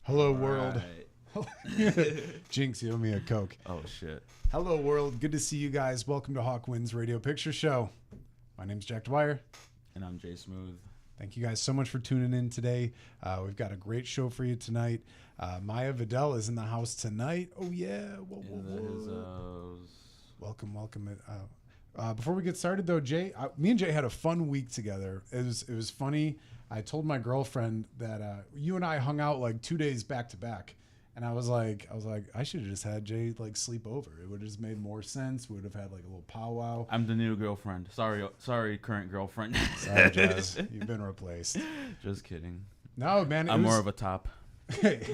Hello, All world. right. Jinx, you owe me a Coke. Oh shit. Hello, world. Good to see you guys. Welcome to Hawkwind's Radio Picture Show. My name's Jack Dwyer. And I'm Jay Smooth. Thank you guys so much for tuning in today. We've got a great show for you tonight. Maya Vadell is in the house tonight. Oh, yeah. Welcome, welcome. Before we get started, though, Jay, me and Jay had a fun week together. It was funny. I told my girlfriend that you and I hung out like 2 days back to back. And I was like, I should have just had Jay like sleep over. It would have just made more sense. We would have had like a little powwow. I'm the new girlfriend. Sorry, current girlfriend. Sorry, Jazz. You've been replaced. Just kidding. No, man. I'm more of a top. Hey.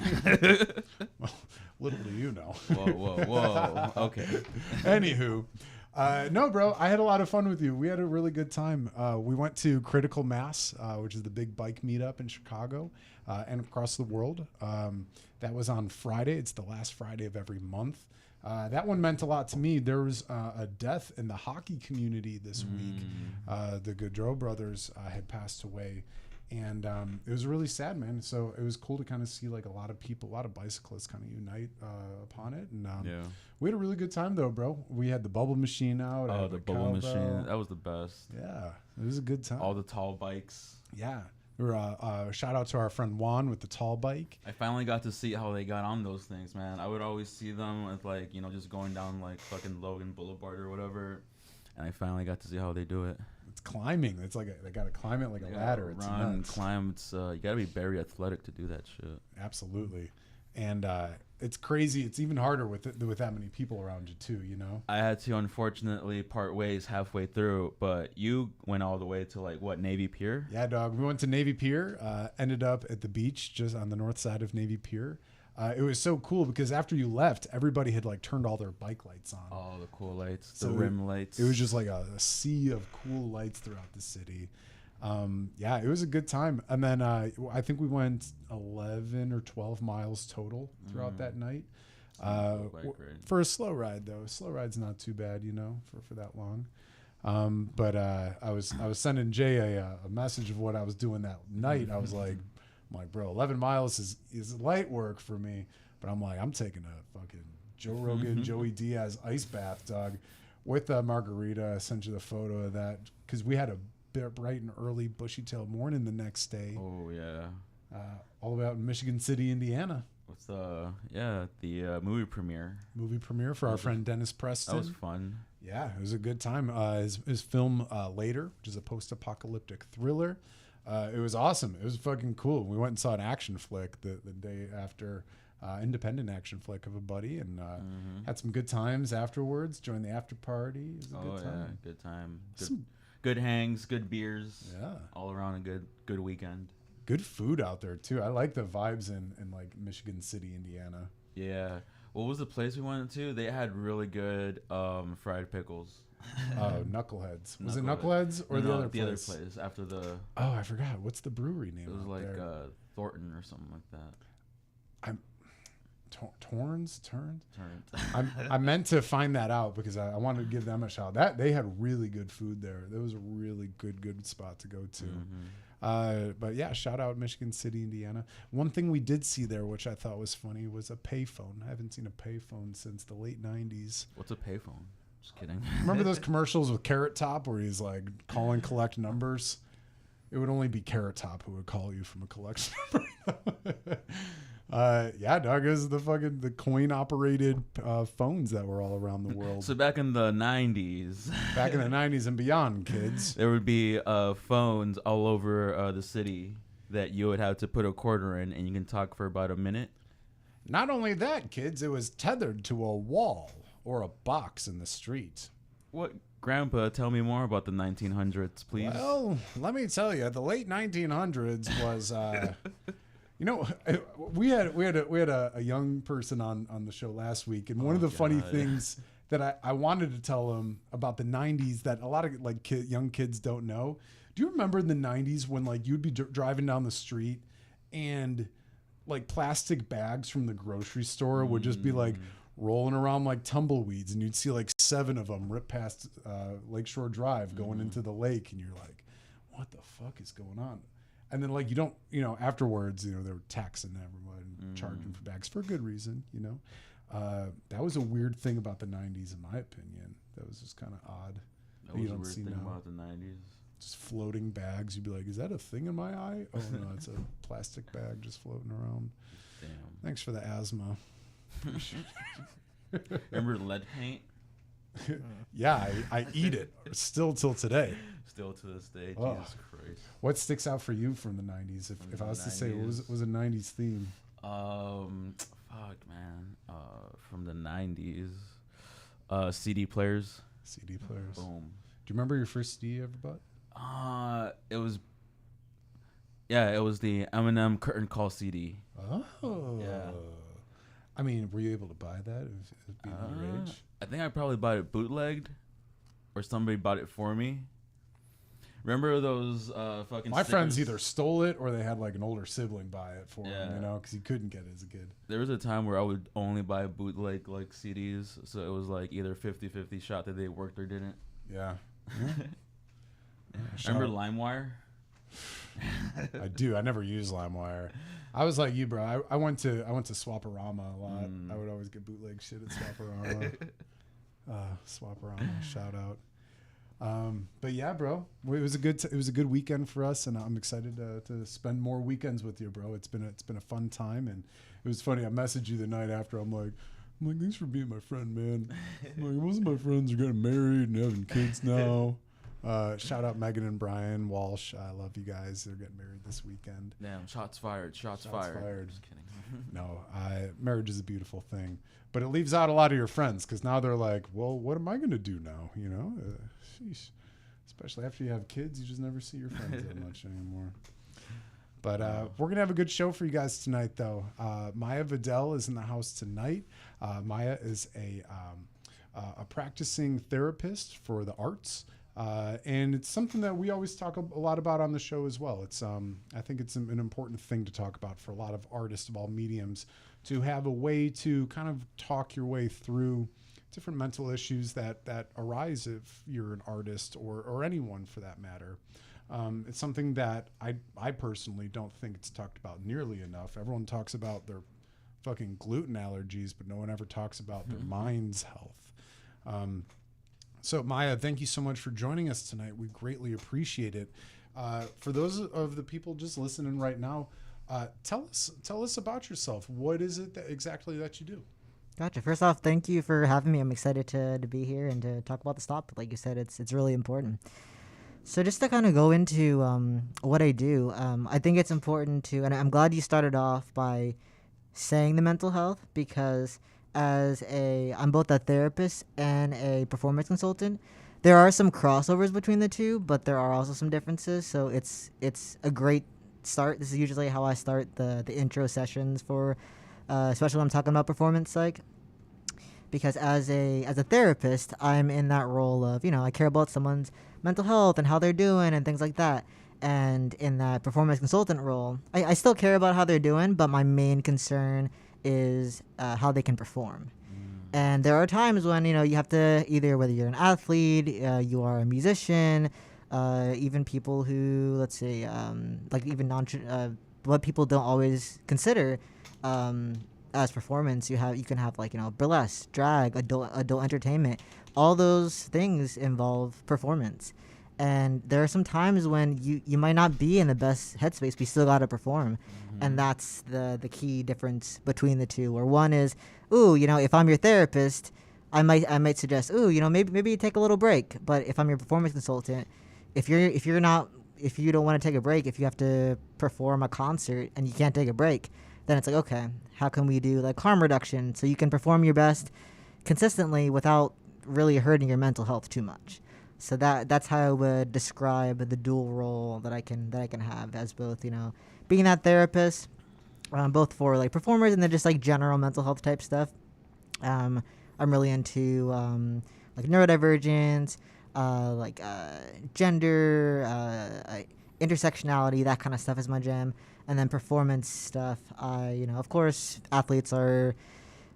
Well, little do you know. Whoa. Okay. Anywho. No, bro, I had a lot of fun with you. We had a really good time. We went to Critical Mass, which is the big bike meetup in Chicago and across the world. That was on Friday. It's the last Friday of every month. That one meant a lot to me. There was a death in the hockey community this week. The Gaudreau brothers had passed away. And it was really sad, man. So it was cool to kind of see like a lot of people, a lot of bicyclists kind of unite upon it. And we had a really good time though, bro. We had the bubble machine out. Oh, the bubble machine. That was the best. Yeah, it was a good time. All the tall bikes. Yeah. Shout out to our friend Juan with the tall bike. I finally got to see how they got on those things, man. I would always see them with like, just going down like fucking Logan Boulevard or whatever. And I finally got to see how they do it. It's climbing. It's like they got to climb it like a ladder. It's run, nuts. climb. It's you got to be very athletic to do that shit. Absolutely. And it's crazy. It's even harder with that many people around you too, I had to unfortunately part ways halfway through, but you went all the way to like what, Navy Pier? Yeah, dog. We went to Navy Pier, ended up at the beach just on the north side of Navy Pier. It was so cool because after you left, everybody had like turned all their bike lights on. Oh, the cool lights, so the rim lights. It was just like a sea of cool lights throughout the city. Yeah, it was a good time. And then I think we went 11 or 12 miles total throughout that night. For a slow ride, though. Slow ride's not too bad, for that long. But I was sending Jay a message of what I was doing that night. I was like, bro, 11 miles is light work for me. But I'm taking a fucking Joe Rogan, Joey Diaz ice bath, dog, with a margarita. I sent you the photo of that because we had a bright and early bushy-tailed morning the next day. Oh, yeah. All the way out in Michigan City, Indiana. What's the movie premiere? Movie premiere for our friend Dennis Preston. That was fun. Yeah, it was a good time. His film Later, which is a post-apocalyptic thriller. It was awesome. It was fucking cool. We went and saw an action flick the day after, independent action flick of a buddy, and had some good times afterwards. Joined the after party. It was a good time. Good time. Good hangs, good beers. Yeah. All around a good weekend. Good food out there too. I like the vibes in like Michigan City, Indiana. Yeah. What was the place we went to? They had really good fried pickles. Oh, Knuckleheads. Was it Knuckleheads or the other place? The other place after the. Oh, I forgot. What's the brewery name? It was like there? Thornton or something like that. Turns. I meant to find that out because I wanted to give them a shout. That they had really good food there. That was a really good spot to go to. But yeah, shout out Michigan City, Indiana. One thing we did see there, which I thought was funny, was a payphone. I haven't seen a payphone since the late 90s. What's a payphone? Just kidding. Remember those commercials with Carrot Top where he's like call and collect numbers? It would only be Carrot Top who would call you from a collection number. Yeah, dog, it was the coin operated phones that were all around the world. So back in the 90s. Back in the 90s and beyond, kids. There would be phones all over the city that you would have to put a quarter in and you can talk for about a minute. Not only that, kids, it was tethered to a wall or a box in the street. What, Grandpa, tell me more about the 1900s, please. Well, let me tell you, the late 1900s was... we had a young person on the show last week, and one of the funny things that I wanted to tell him about the 90s that a lot of like young kids don't know. Do you remember in the 90s when like you'd be driving down the street and like plastic bags from the grocery store would just be like rolling around like tumbleweeds, and you'd see like 7 of them rip past Lakeshore Drive going into the lake, and you're like, what the fuck is going on? And then like you don't, afterwards, they were taxing everyone, charging for bags for a good reason, That was a weird thing about the 90s, in my opinion. That was just kind of odd. That was a weird thing about the 90s. Just floating bags. You'd be like, is that a thing in my eye? Oh, no, it's a plastic bag just floating around. Damn. Thanks for the asthma. Remember lead paint? Yeah, I eat it still till today. Still to this day. Oh. Jesus Christ. What sticks out for you from the 90s? If I was to say, what was a 90s theme? Fuck, man. From the 90s. CD players. CD players. Boom. Do you remember your first CD you ever bought? It was the Eminem Curtain Call CD. Oh. Yeah. I mean, were you able to buy that if being your age? I think I probably bought it bootlegged, or somebody bought it for me. Remember those fucking My stickers? friends either stole it or they had like an older sibling buy it for them, because he couldn't get it as a kid. There was a time where I would only buy bootleg like CDs, so it was like either 50-50 shot that they worked or didn't. Yeah. Remember LimeWire? I do. I never used LimeWire. I was like you, bro. I went to Swaparama a lot. I would always get bootleg shit at Swaparama. Swaparama, shout out. But yeah, bro, it was a good weekend for us, and I'm excited to spend more weekends with you, bro. It's been a fun time, and it was funny. I messaged you the night after. I'm like, thanks for being my friend, man. Most of my friends are getting married and having kids now. Shout out Megan and Brian Walsh. I love you guys. They're getting married this weekend. Damn, shots fired. Shots fired. Just kidding. No, marriage is a beautiful thing, but it leaves out a lot of your friends because now they're like, well, what am I going to do now? Sheesh. Especially after you have kids, you just never see your friends that much anymore. But we're going to have a good show for you guys tonight, though. Maya Vadell is in the house tonight. Maya is a practicing therapist for the arts. And it's something that we always talk a lot about on the show as well. It's I think it's an important thing to talk about for a lot of artists of all mediums, to have a way to kind of talk your way through different mental issues that arise if you're an artist or anyone for that matter. It's something that I personally don't think it's talked about nearly enough. Everyone talks about their fucking gluten allergies, but no one ever talks about their mind's health. So Maya, thank you so much for joining us tonight. We greatly appreciate it. For those of the people just listening right now, tell us about yourself. What is it exactly that you do? Gotcha. First off, thank you for having me. I'm excited to be here and to talk about this topic. Like you said, it's really important. So just to kind of go into what I do, I think it's important to, and I'm glad you started off by saying the mental health, because I'm both a therapist and a performance consultant. There are some crossovers between the two, but there are also some differences. So it's a great start. This is usually how I start the intro sessions for, especially when I'm talking about performance psych. Because as a therapist, I'm in that role of, I care about someone's mental health and how they're doing and things like that. And in that performance consultant role, I still care about how they're doing, but my main concern is how they can perform. And there are times when, you have to either, whether you're an athlete, you are a musician, even people who, let's say, like even what people don't always consider as performance, you can have like, burlesque, drag, adult entertainment. All those things involve performance. And there are some times when you might not be in the best headspace, but you still got to perform. And that's the key difference between the two. Where one is, if I'm your therapist, I might suggest, maybe you take a little break. But if I'm your performance consultant, if you don't want to take a break, if you have to perform a concert and you can't take a break, then it's like, okay, how can we do like harm reduction so you can perform your best consistently without really hurting your mental health too much? So that's how I would describe the dual role that I can have as both, being that therapist, both for like performers and then just like general mental health type stuff. I'm really into like neurodivergence, gender, intersectionality, that kind of stuff is my jam. And then performance stuff, of course, athletes are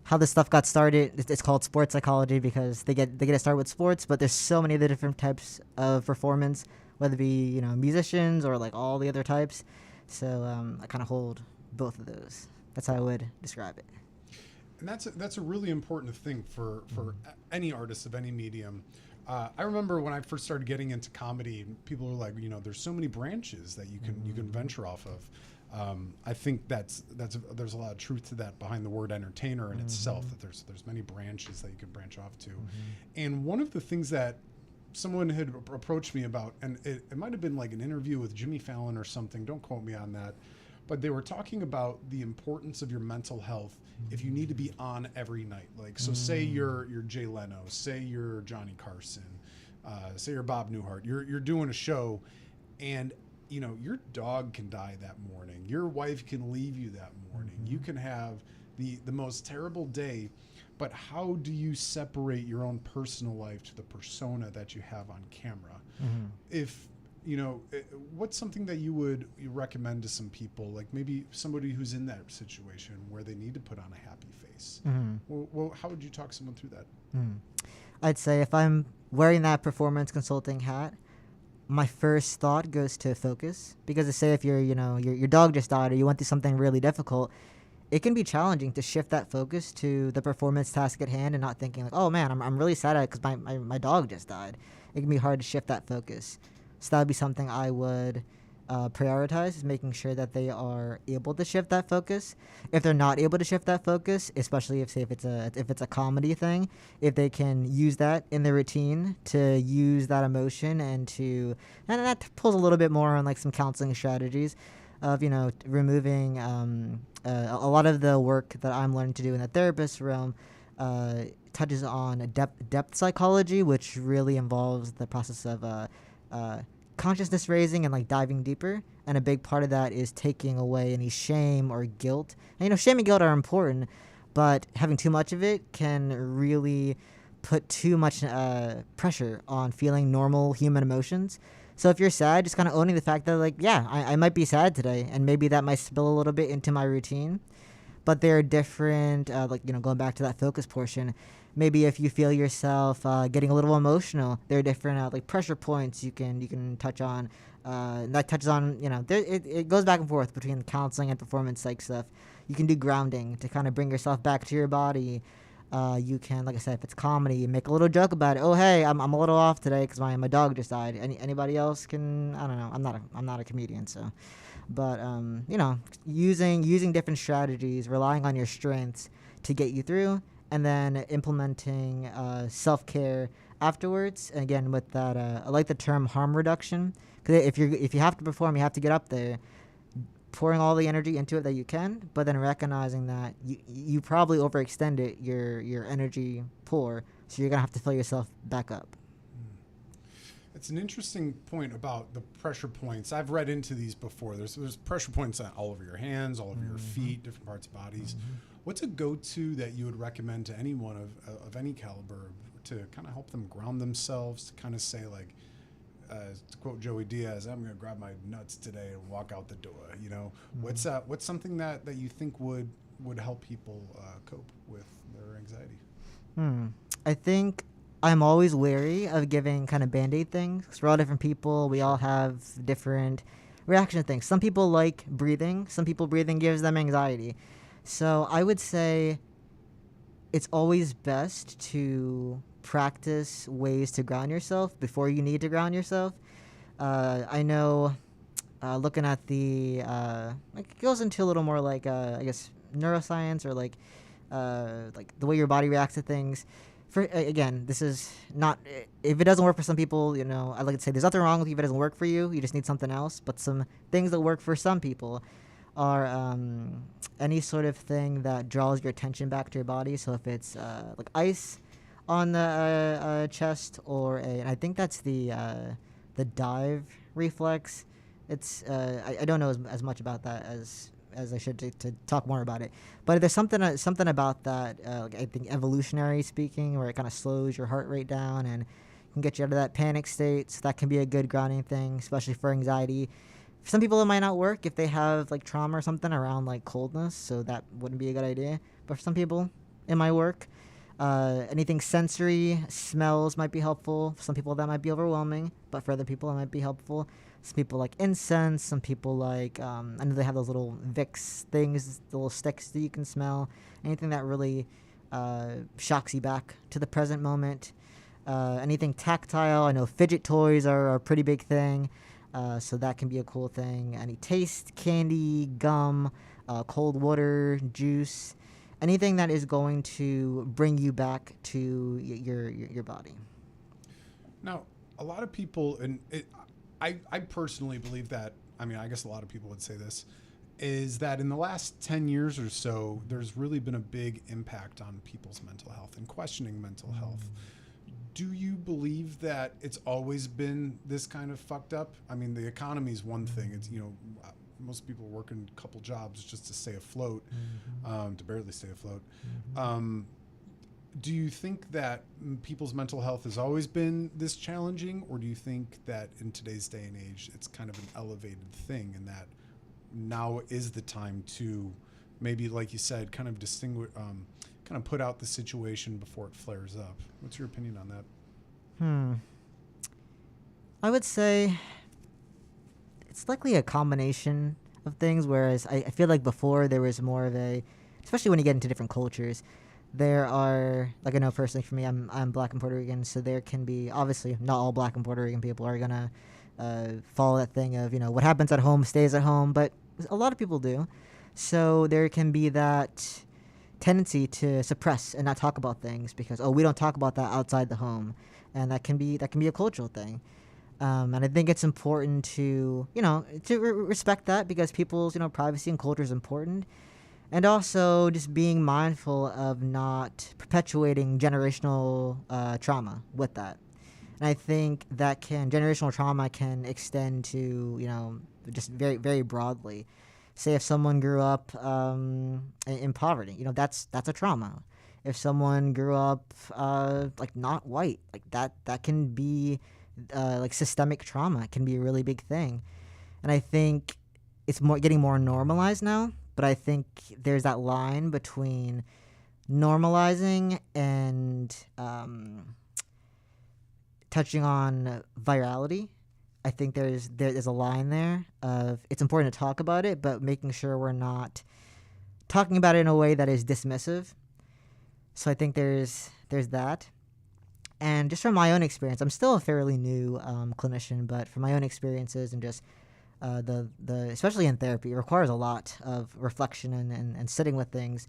how this stuff got started. It's called sports psychology because they get to start with sports, but there's so many other different types of performance, whether it be, musicians or like all the other types. So I kind of hold both of those. That's how I would describe it. And that's a really important thing for any artist of any medium. I remember when I first started getting into comedy, people were like, there's so many branches that you can venture off of. I think there's a lot of truth to that behind the word entertainer in itself. That there's many branches that you can branch off to. And one of the things that someone had approached me about, and it might have been like an interview with Jimmy Fallon or something. Don't quote me on that. But they were talking about the importance of your mental health if you need to be on every night. Like, so say you're Jay Leno, say you're Johnny Carson, say you're Bob Newhart. You're doing a show, and your dog can die that morning. Your wife can leave you that morning. You can have the most terrible day. But how do you separate your own personal life to the persona that you have on camera? If what's something that you recommend to some people, like maybe somebody who's in that situation where they need to put on a happy face? Well, how would you talk someone through that? I'd say if I'm wearing that performance consulting hat, my first thought goes to focus, because to say if your dog just died or you went through something really difficult, it can be challenging to shift that focus to the performance task at hand and not thinking like, oh man, I'm really sad because my dog just died. It can be hard to shift that focus. So that would be something I would prioritize, is making sure that they are able to shift that focus. If they're not able to shift that focus, especially if it's a comedy thing, if they can use that in their routine to use that emotion and that pulls a little bit more on like some counseling strategies of removing a lot of the work that I'm learning to do in the therapist realm touches on depth psychology, which really involves the process of consciousness raising and like diving deeper. And a big part of that is taking away any shame or guilt. And shame and guilt are important, but having too much of it can really put too much pressure on feeling normal human emotions. So if you're sad, just kind of owning the fact that like, yeah, I might be sad today, and maybe that might spill a little bit into my routine. But there are different, going back to that focus portion, maybe if you feel yourself getting a little emotional, there are different like pressure points you can touch on. That touches on, it goes back and forth between counseling and performance psych stuff. You can do grounding to kind of bring yourself back to your body. You can, like I said, if it's comedy, make a little joke about it. Oh, hey, I'm a little off today because my dog just died. Anybody else can? I don't know. I'm not a comedian, so, but using different strategies, relying on your strengths to get you through, and then implementing self-care afterwards. And again, with that, I like the term harm reduction, because if you have to perform, you have to get up there. Pouring all the energy into it that you can, but then recognizing that you probably overextended your energy pour, so you're gonna have to fill yourself back up. It's an interesting point about the pressure points. I've read into these before. There's pressure points all over your hands, all over your feet, different parts of bodies. What's a go-to that you would recommend to anyone of any caliber to kind of help them ground themselves, to kind of say like, to quote Joey Diaz, I'm going to grab my nuts today and walk out the door. What's something that you think would help people cope with their anxiety? I think I'm always wary of giving kind of Band-Aid things, because we're all different people. We all have different reaction to things. Some people like breathing. Some people breathing gives them anxiety. So I would say it's always best to practice ways to ground yourself before you need to ground yourself. I know looking at the it goes into a little more like I guess neuroscience, or like the way your body reacts to things. For again, this is not, if it doesn't work for some people, I like to say there's nothing wrong with you if it doesn't work for you. You just need something else. But some things that work for some people are any sort of thing that draws your attention back to your body. So if it's like ice on the chest, and I think that's the dive reflex. It's I don't know as much about that as I should to talk more about it. But there's something about that, I think evolutionary speaking, where it kind of slows your heart rate down and can get you out of that panic state. So that can be a good grounding thing, especially for anxiety. For some people, it might not work if they have like trauma or something around like coldness, so that wouldn't be a good idea. But for some people, it might work. Anything sensory, smells might be helpful. For some people that might be overwhelming, but for other people it might be helpful. Some people like incense. Some people like I know they have those little Vicks things, the little sticks that you can smell. Anything that really shocks you back to the present moment. Anything tactile. I know fidget toys are a pretty big thing, so that can be a cool thing. Any taste, candy, gum, cold water, juice, anything that is going to bring you back to your body. Now, a lot of people, I personally believe that, I mean, I guess a lot of people would say this, is that in the last 10 years or so, there's really been a big impact on people's mental health and questioning mental health. Do you believe that it's always been this kind of fucked up? I mean, the economy is one thing. It's, most people are working a couple jobs just to stay afloat, to barely stay afloat. Do you think that people's mental health has always been this challenging, or do you think that in today's day and age, it's kind of an elevated thing, and that now is the time to maybe, like you said, kind of distinguish, kind of put out the situation before it flares up? What's your opinion on that? I would say it's likely a combination of things, whereas I feel like before there was more of a, especially when you get into different cultures, there are, like, I know personally for me, I'm Black and Puerto Rican, so there can be, obviously not all Black and Puerto Rican people are gonna follow that thing of, what happens at home stays at home, but a lot of people do. So there can be that tendency to suppress and not talk about things because, we don't talk about that outside the home, and that can be a cultural thing. And I think it's important to respect that, because people's privacy and culture is important, and also just being mindful of not perpetuating generational trauma with that. And I think that generational trauma can extend to just very, very broadly. Say if someone grew up in poverty, that's a trauma. If someone grew up like not white, like that can be like systemic trauma. It can be a really big thing. And I think it's getting more normalized now, but I think there's that line between normalizing and touching on virality. I think there's a line there of it's important to talk about it, but making sure we're not talking about it in a way that is dismissive. So I think there's that. And just from my own experience, I'm still a fairly new clinician, but from my own experiences and just the especially in therapy, it requires a lot of reflection and sitting with things.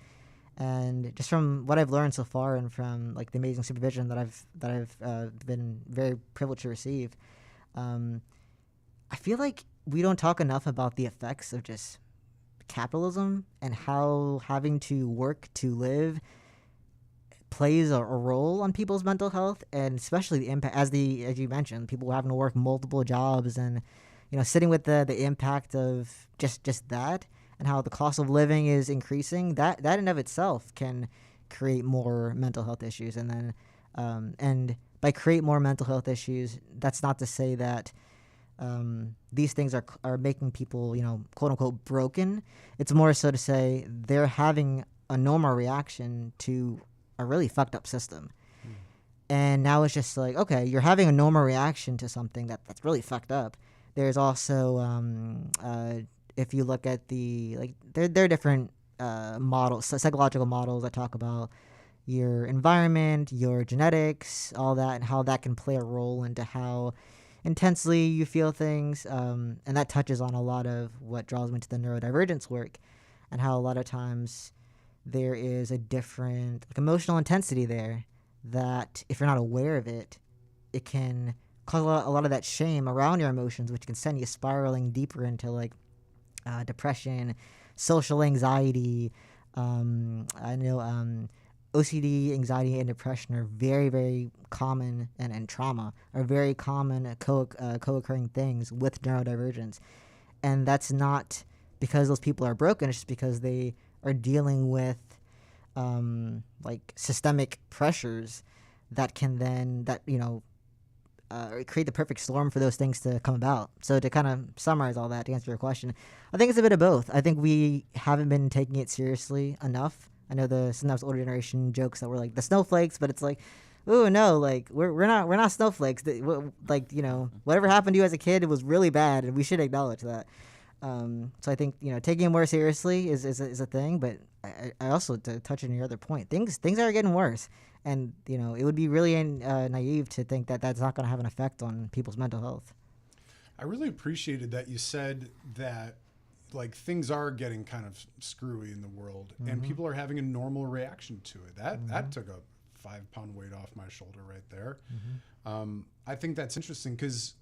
And just from what I've learned so far, and from like the amazing supervision that I've been very privileged to receive, I feel like we don't talk enough about the effects of just capitalism and how having to work to live plays a role on people's mental health, and especially the impact, as you mentioned, people having to work multiple jobs, and sitting with the impact of just that, and how the cost of living is increasing. That in and of itself can create more mental health issues, and then and by create more mental health issues, that's not to say that these things are making people quote unquote broken. It's more so to say they're having a normal reaction to a really fucked up system. And now it's just like, okay, you're having a normal reaction to something that's really fucked up. There's also if you look at there are different models, psychological models that talk about your environment, your genetics, all that, and how that can play a role into how intensely you feel things. And that touches on a lot of what draws me to the neurodivergence work, and how a lot of times there is a different emotional intensity there that, if you're not aware of it, it can cause a lot of that shame around your emotions, which can send you spiraling deeper into depression, social anxiety. I know OCD, anxiety, and depression are very, very common, and trauma are very common co-occurring things with neurodivergence. And that's not because those people are broken, it's just because they are dealing with systemic pressures that can then create the perfect storm for those things to come about. So to kind of summarize all that, to answer your question, I think it's a bit of both. I think we haven't been taking it seriously enough I know the sometimes older generation jokes that were like the snowflakes, but it's like, ooh, no, like we're not snowflakes. Like, whatever happened to you as a kid, it was really bad, and we should acknowledge that. So I think taking it more seriously is a thing, but I also, to touch on your other point, things are getting worse, and it would be really naive to think that that's not going to have an effect on people's mental health. I really appreciated that you said that, like, things are getting kind of screwy in the world, and people are having a normal reaction to it. That took a 5-pound weight off my shoulder right there. I think that's interesting because,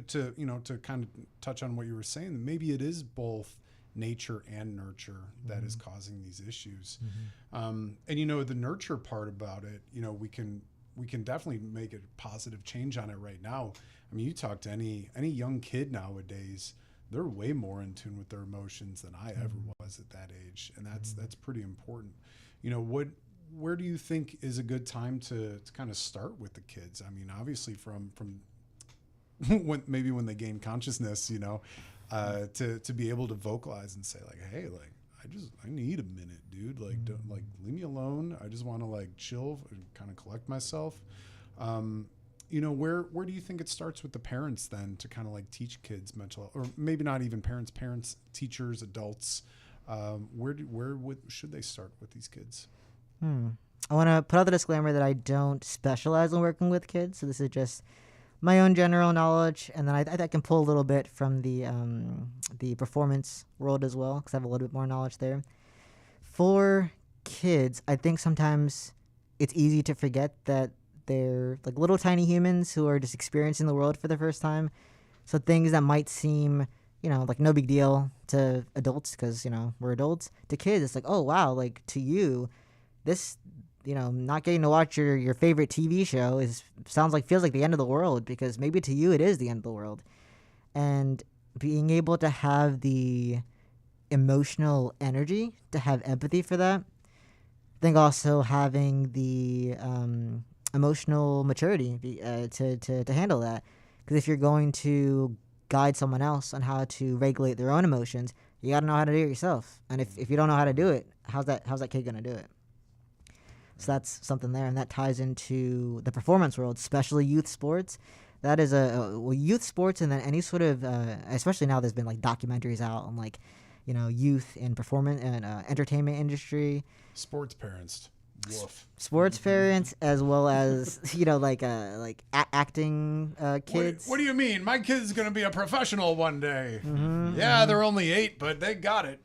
to kind of touch on what you were saying, maybe it is both nature and nurture that is causing these issues. And the nurture part about it, we can definitely make a positive change on it right now. I mean, you talk to any young kid nowadays, they're way more in tune with their emotions than I ever was at that age, and that's pretty important. Where do you think is a good time to kind of start with the kids? I mean, obviously from when they gain consciousness, to be able to vocalize and say, like, hey, like, I need a minute, dude. Like, don't, like, leave me alone. I just want to, like, chill and kind of collect myself. Where do you think it starts with the parents then to kind of, like, teach kids mental health, or maybe not even parents, teachers, adults? Should they start with these kids? I want to put out the disclaimer that I don't specialize in working with kids, so this is just my own general knowledge, and then I can pull a little bit from the performance world as well, because I have a little bit more knowledge there. For kids, I think sometimes it's easy to forget that they're like little tiny humans who are just experiencing the world for the first time. So things that might seem, like no big deal to adults, because, we're adults, to kids, it's like, oh, wow, like, to you, this, not getting to watch your favorite TV show feels like the end of the world, because maybe to you it is the end of the world. And being able to have the emotional energy to have empathy for that. I think also having the emotional maturity to handle that. Because if you're going to guide someone else on how to regulate their own emotions, you got to know how to do it yourself. And if you don't know how to do it, how's that kid going to do it? So that's something there, and that ties into the performance world, especially youth sports. That is youth sports, and then any sort of, especially now there's been like documentaries out on like, youth in performance and entertainment industry. Sports parents, woof. Sports parents, as well as acting kids. What do you mean? My kid's gonna be a professional one day. Yeah, they're only 8, but they got it.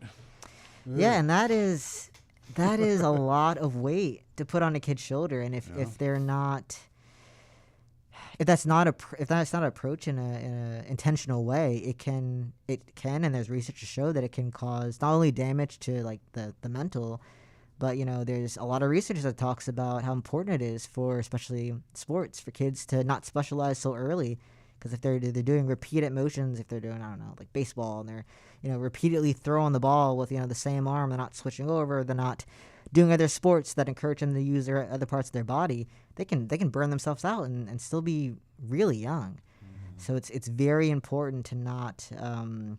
Yeah, and that is a lot of weight to put on a kid's shoulder, and if that's not approached in a intentional way, it can, and there's research to show that it can cause not only damage to like the mental, but there's a lot of research that talks about how important it is for especially sports for kids to not specialize so early, because if they're doing repeated motions, if they're doing, I don't know, like baseball, and they're repeatedly throwing the ball with the same arm, they're not switching over, they're not doing other sports that encourage them to use their other parts of their body, they can burn themselves out and still be really young. So it's very important to not and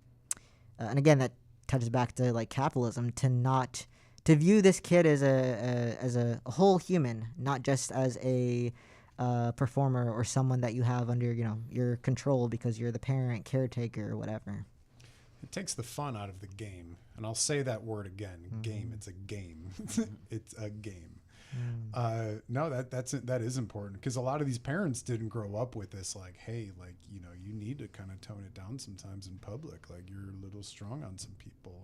again, that touches back to like capitalism, to view this kid as a whole human, not just as a performer or someone that you have under your control because you're the parent, caretaker, or whatever. It takes the fun out of the game. And I'll say that word again. Game. It's a game. It's a game. No, that is important, because a lot of these parents didn't grow up with this, like, hey, like, you need to kind of tone it down sometimes in public. Like, you're a little strong on some people.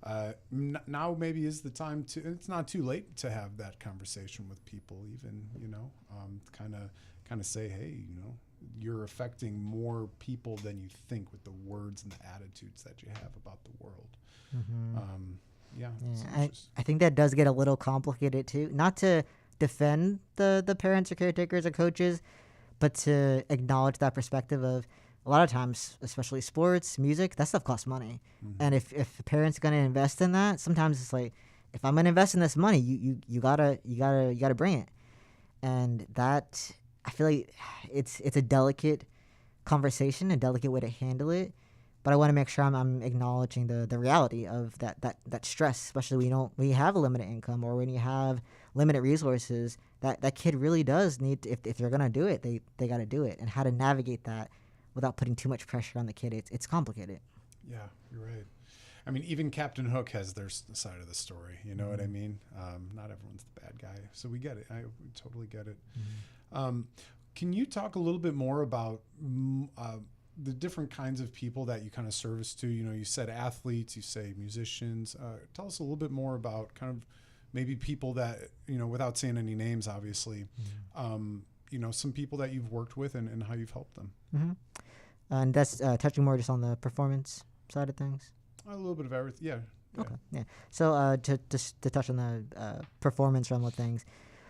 And now maybe is the time it's not too late to have that conversation with people, even, kind of say, hey, you're affecting more people than you think with the words and the attitudes that you have about the world. I think that does get a little complicated too. Not to defend the parents or caretakers or coaches, but to acknowledge that perspective of, a lot of times, especially sports, music, that stuff costs money. And if a parent's going to invest in that, sometimes it's like, if I'm going to invest in this money, you gotta bring it. And that, I feel like it's a delicate conversation, a delicate way to handle it. but I want to make sure I'm acknowledging the reality of that stress, especially when you have a limited income or when you have limited resources. That kid really does need to, if they're gonna do it, they got to do it, and how to navigate that without putting too much pressure on the kid. It's complicated. Yeah, you're right. I mean, even Captain Hook has their side of the story. You know what I mean? Not everyone's the bad guy, so we get it. I totally get it. Can you talk a little bit more about the different kinds of people that you kind of service to? You know, you said athletes, you say musicians. Tell us a little bit more about kind of maybe people that, you know, without saying any names, obviously, you know, some people that you've worked with and how you've helped them. And that's touching more just on the performance side of things. A little bit of everything, yeah. Okay, yeah. So to touch on the performance realm of things,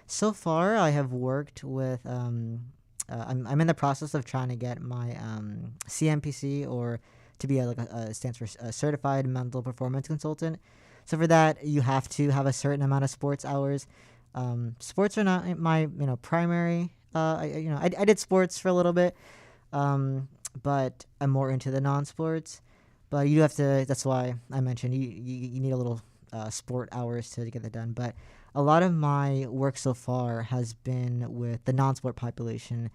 so far I have worked with. I'm in the process of trying to get my CMPC, or to be stands for Certified Mental Performance Consultant. So for that, you have to have a certain amount of sports hours. Sports are not my primary. I did sports for a little bit, but I'm more into the non-sports. But you do have to. That's why I mentioned you need a little sport hours to get that done. But a lot of my work so far has been with the non-sport population,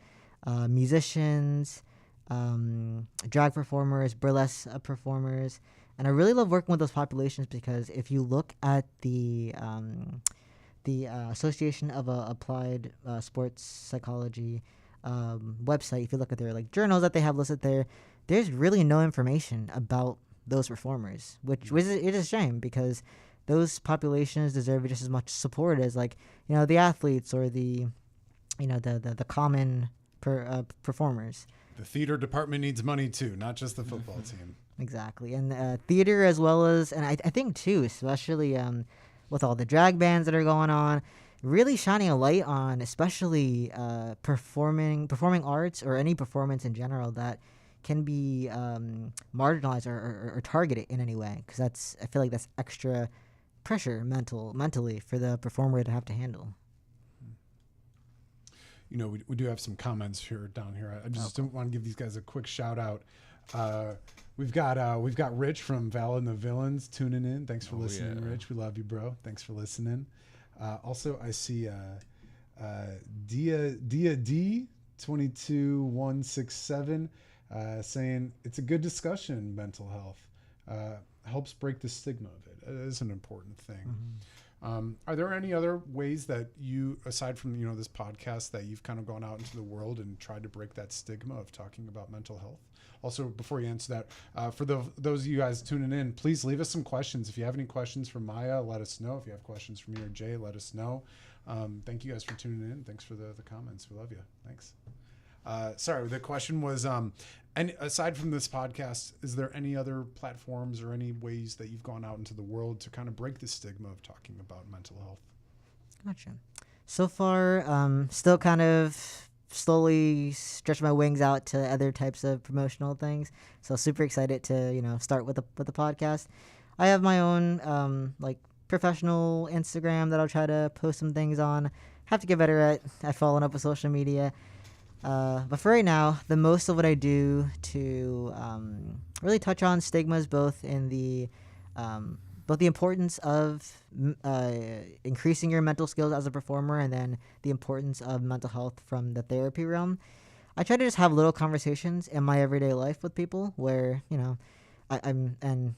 musicians, drag performers, burlesque performers, and I really love working with those populations because if you look at the Association of Applied Sports Psychology website, if you look at their journals that they have listed there, there's really no information about those performers, which is a shame because those populations deserve just as much support as the athletes or the common performers. The theater department needs money too, not just the football team. Exactly, and theater as well as, and I think too, especially with all the drag bands that are going on, really shining a light on especially performing arts or any performance in general that can be marginalized or targeted in any way, because I feel like that's extra pressure mentally for the performer to have to handle. You know, we do have some comments down here. I just don't want to give these guys a quick shout out. We've got Rich from Val and the Villains tuning in. Thanks for listening, Rich. We love you, bro. Thanks for listening. Also, I see Dia D 22167 saying it's a good discussion. Mental health helps break the stigma of it. It is an important thing. Are there any other ways that you, aside from this podcast, that you've kind of gone out into the world and tried to break that stigma of talking about mental health? Also, before you answer that, for those of you guys tuning in, please leave us some questions. If you have any questions for Maya, let us know. If you have questions for me or Jay, let us know. Thank you guys for tuning in. Thanks for the comments. We love you. Thanks. Sorry, the question was, and aside from this podcast, is there any other platforms or any ways that you've gone out into the world to kind of break the stigma of talking about mental health? Gotcha. So far, still kind of slowly stretch my wings out to other types of promotional things. So super excited to start with the podcast. I have my own professional Instagram that I'll try to post some things on. Have to get better at following up with social media. But for right now, the most of what I do to really touch on stigmas, both in the importance of increasing your mental skills as a performer, and then the importance of mental health from the therapy realm. I try to just have little conversations in my everyday life with people where I'm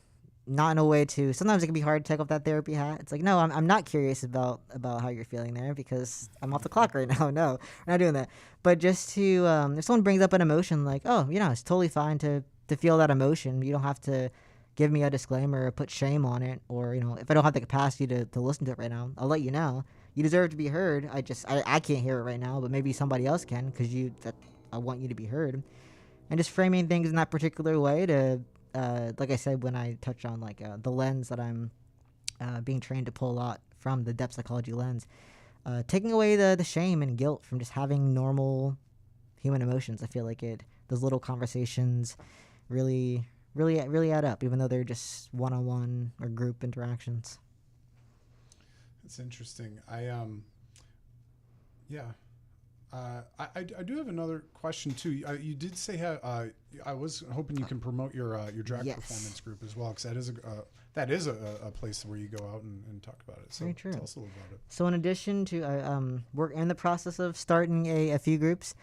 not in a way to. Sometimes it can be hard to take off that therapy hat. It's like, no, I'm not curious about how you're feeling there because I'm off the clock right now. No, we're not doing that. But just to, if someone brings up an emotion, like, oh, it's totally fine to feel that emotion. You don't have to give me a disclaimer or put shame on it. Or, if I don't have the capacity to listen to it right now, I'll let you know. You deserve to be heard. I can't hear it right now, but maybe somebody else can because I want you to be heard. And just framing things in that particular way to, like I said, when I touched on the lens that I'm being trained to pull a lot from, the depth psychology lens, taking away the shame and guilt from just having normal human emotions. I feel like those little conversations really add up, even though they're just one-on-one or group interactions. That's interesting. I do have another question too. You did say I was hoping you can promote your drag Yes. performance group as well, because that is a place where you go out and talk about it. So Very true. tell us a little about it. So in addition to, we're in the process of starting a few groups.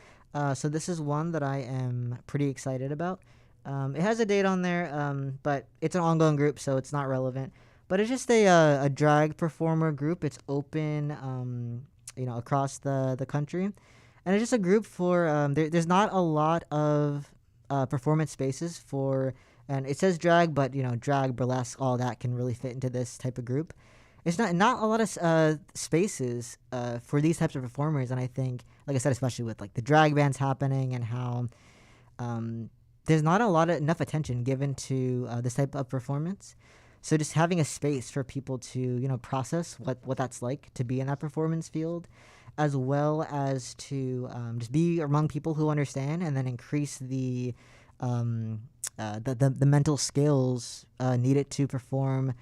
So this is one that I am pretty excited about. It has a date on there, but it's an ongoing group, so it's not relevant. But it's just a drag performer group. It's open, across the country, and it's just a group for. There's not a lot of performance spaces for, and it says drag, but drag, burlesque, all that can really fit into this type of group. It's not a lot of spaces for these types of performers, and I think, like I said, especially with like the drag bands happening and how there's not enough attention given to this type of performance. So just having a space for people to process what that's like to be in that performance field, as well as to just be among people who understand, and then increase the mental skills needed to perform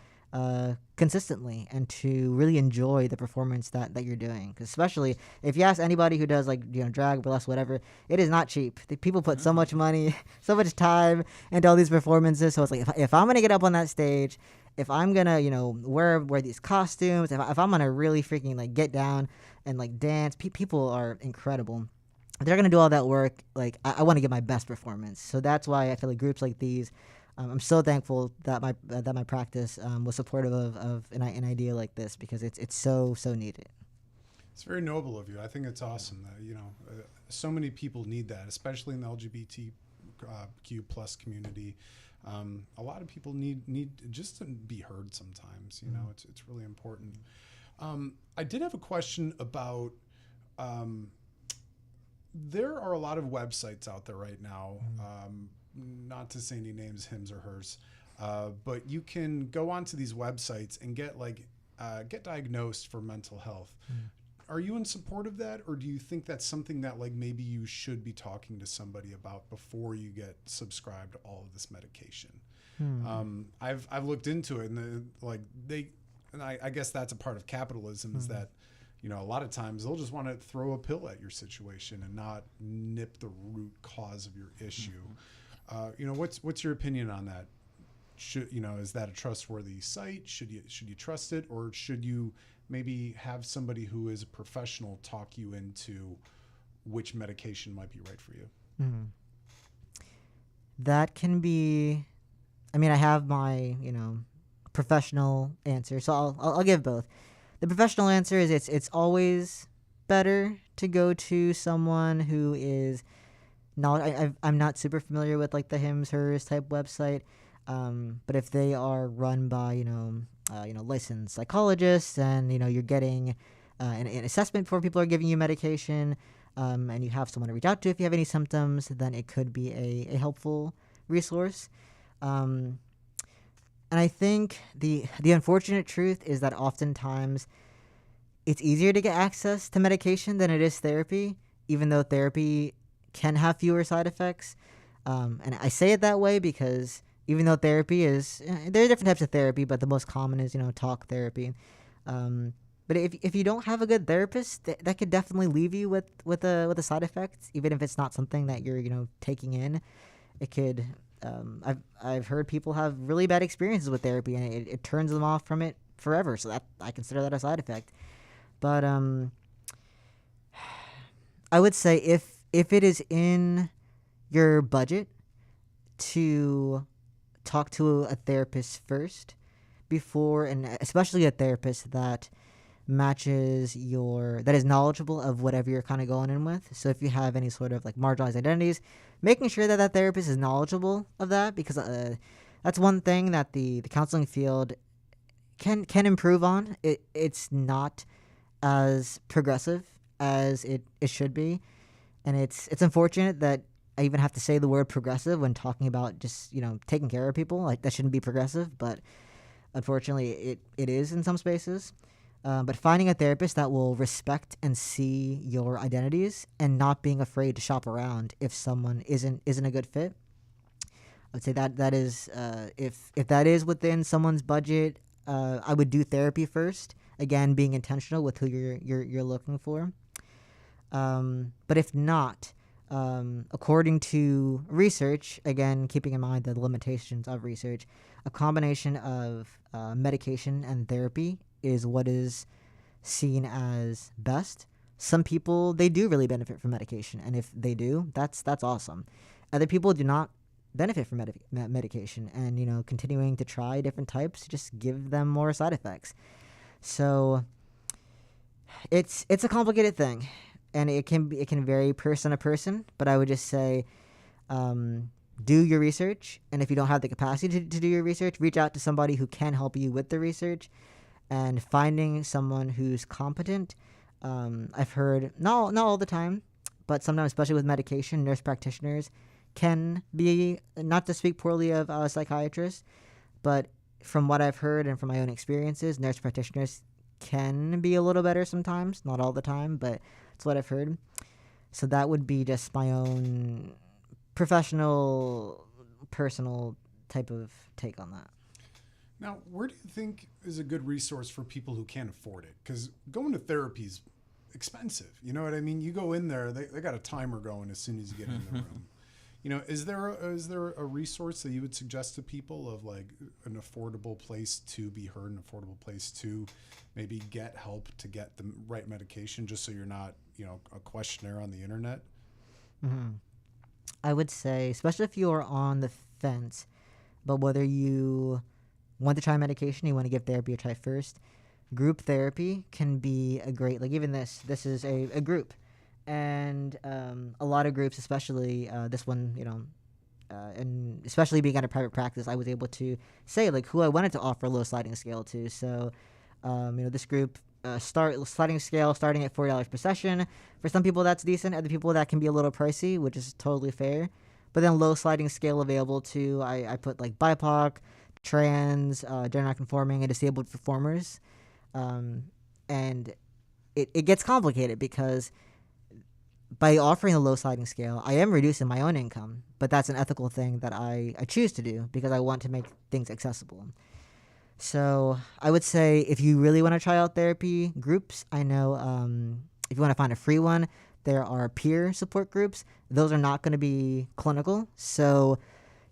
consistently and to really enjoy the performance that you're doing. 'Cause especially if you ask anybody who does drag, burlesque, whatever, it is not cheap. The people put so much money, so much time into all these performances. So it's like if I'm gonna get up on that stage, if I'm gonna wear these costumes, if I'm gonna really freaking like get down and like dance, people are incredible. They're gonna do all that work. Like I want to give my best performance. So that's why I feel like groups like these. I'm so thankful that my practice was supportive of an idea like this, because it's so needed. It's very noble of you. I think it's awesome that so many people need that, especially in the LGBTQ plus community. A lot of people need just to be heard sometimes. It's really important. I did have a question about. There are a lot of websites out there right now. Not to say any names, hims or hers, but you can go onto these websites and get diagnosed for mental health. Are you in support of that, or do you think that's something that maybe you should be talking to somebody about before you get subscribed to all of this medication? I've looked into it, and I guess that's a part of capitalism, is that a lot of times they'll just want to throw a pill at your situation and not nip the root cause of your issue. What's your opinion on that? Is that a trustworthy site? Should you trust it, or should you maybe have somebody who is a professional talk you into which medication might be right for you? That can be. I mean, I have my professional answer, so I'll give both. The professional answer is it's always better to go to someone who is. I'm not super familiar with the hims hers type website, but if they are run by licensed psychologists, and you're getting an assessment before people are giving you medication, and you have someone to reach out to if you have any symptoms, then it could be a helpful resource. And I think the unfortunate truth is that oftentimes it's easier to get access to medication than it is therapy, even though therapy can have fewer side effects. And I say it that way because even though therapy is, there are different types of therapy, but the most common is, talk therapy. But if you don't have a good therapist, that could definitely leave you with a side effect, even if it's not something that you're, taking in. It could, I've heard people have really bad experiences with therapy, and it turns them off from it forever. So that I consider that a side effect. But I would say if it is in your budget to talk to a therapist first before, and especially a therapist that matches that is knowledgeable of whatever you're kind of going in with. So if you have any sort of marginalized identities, making sure that therapist is knowledgeable of that, because that's one thing that the counseling field can improve on. It's not as progressive as it should be. And it's unfortunate that I even have to say the word progressive when talking about just, taking care of people. That shouldn't be progressive, but unfortunately it is in some spaces. But finding a therapist that will respect and see your identities, and not being afraid to shop around if someone isn't a good fit. I would say that is if that is within someone's budget, I would do therapy first. Again, being intentional with who you're looking for. But if not, according to research, again, keeping in mind the limitations of research, a combination of medication and therapy is what is seen as best. Some people, they do really benefit from medication, and if they do, that's awesome. Other people do not benefit from medication, and continuing to try different types just give them more side effects. So it's a complicated thing, and it can vary person to person. But I would just say, do your research, and if you don't have the capacity to do your research, reach out to somebody who can help you with the research, and finding someone who's competent. I've heard not all the time, but sometimes, especially with medication, nurse practitioners can be, not to speak poorly of psychiatrists, but from what I've heard and from my own experiences, nurse practitioners can be a little better sometimes, not all the time, but it's what I've heard. So that would be just my own professional, personal type of take on that. Now, where do you think is a good resource for people who can't afford it? Because going to therapy is expensive. You know what I mean? You go in there, they got a timer going as soon as you get in the room. Is there a resource that you would suggest to people of like an affordable place to be heard, an affordable place to maybe get help to get the right medication, just so you're not, a questionnaire on the internet? Mm-hmm. I would say, especially if you are on the fence, but whether you want to try medication, you want to give therapy a try first, group therapy can be a great, like even this is a group. And a lot of groups, especially this one, and especially being at a private practice, I was able to say like who I wanted to offer a low sliding scale to. So, this group sliding scale starting at $40 per session. For some people, that's decent. Other people, that can be a little pricey, which is totally fair. But then low sliding scale available to, I put like BIPOC, trans, gender nonconforming, and disabled performers. And it gets complicated because by offering a low sliding scale, I am reducing my own income, but that's an ethical thing that I choose to do because I want to make things accessible. So I would say if you really want to try out therapy groups, I know if you want to find a free one, there are peer support groups. Those are not going to be clinical, so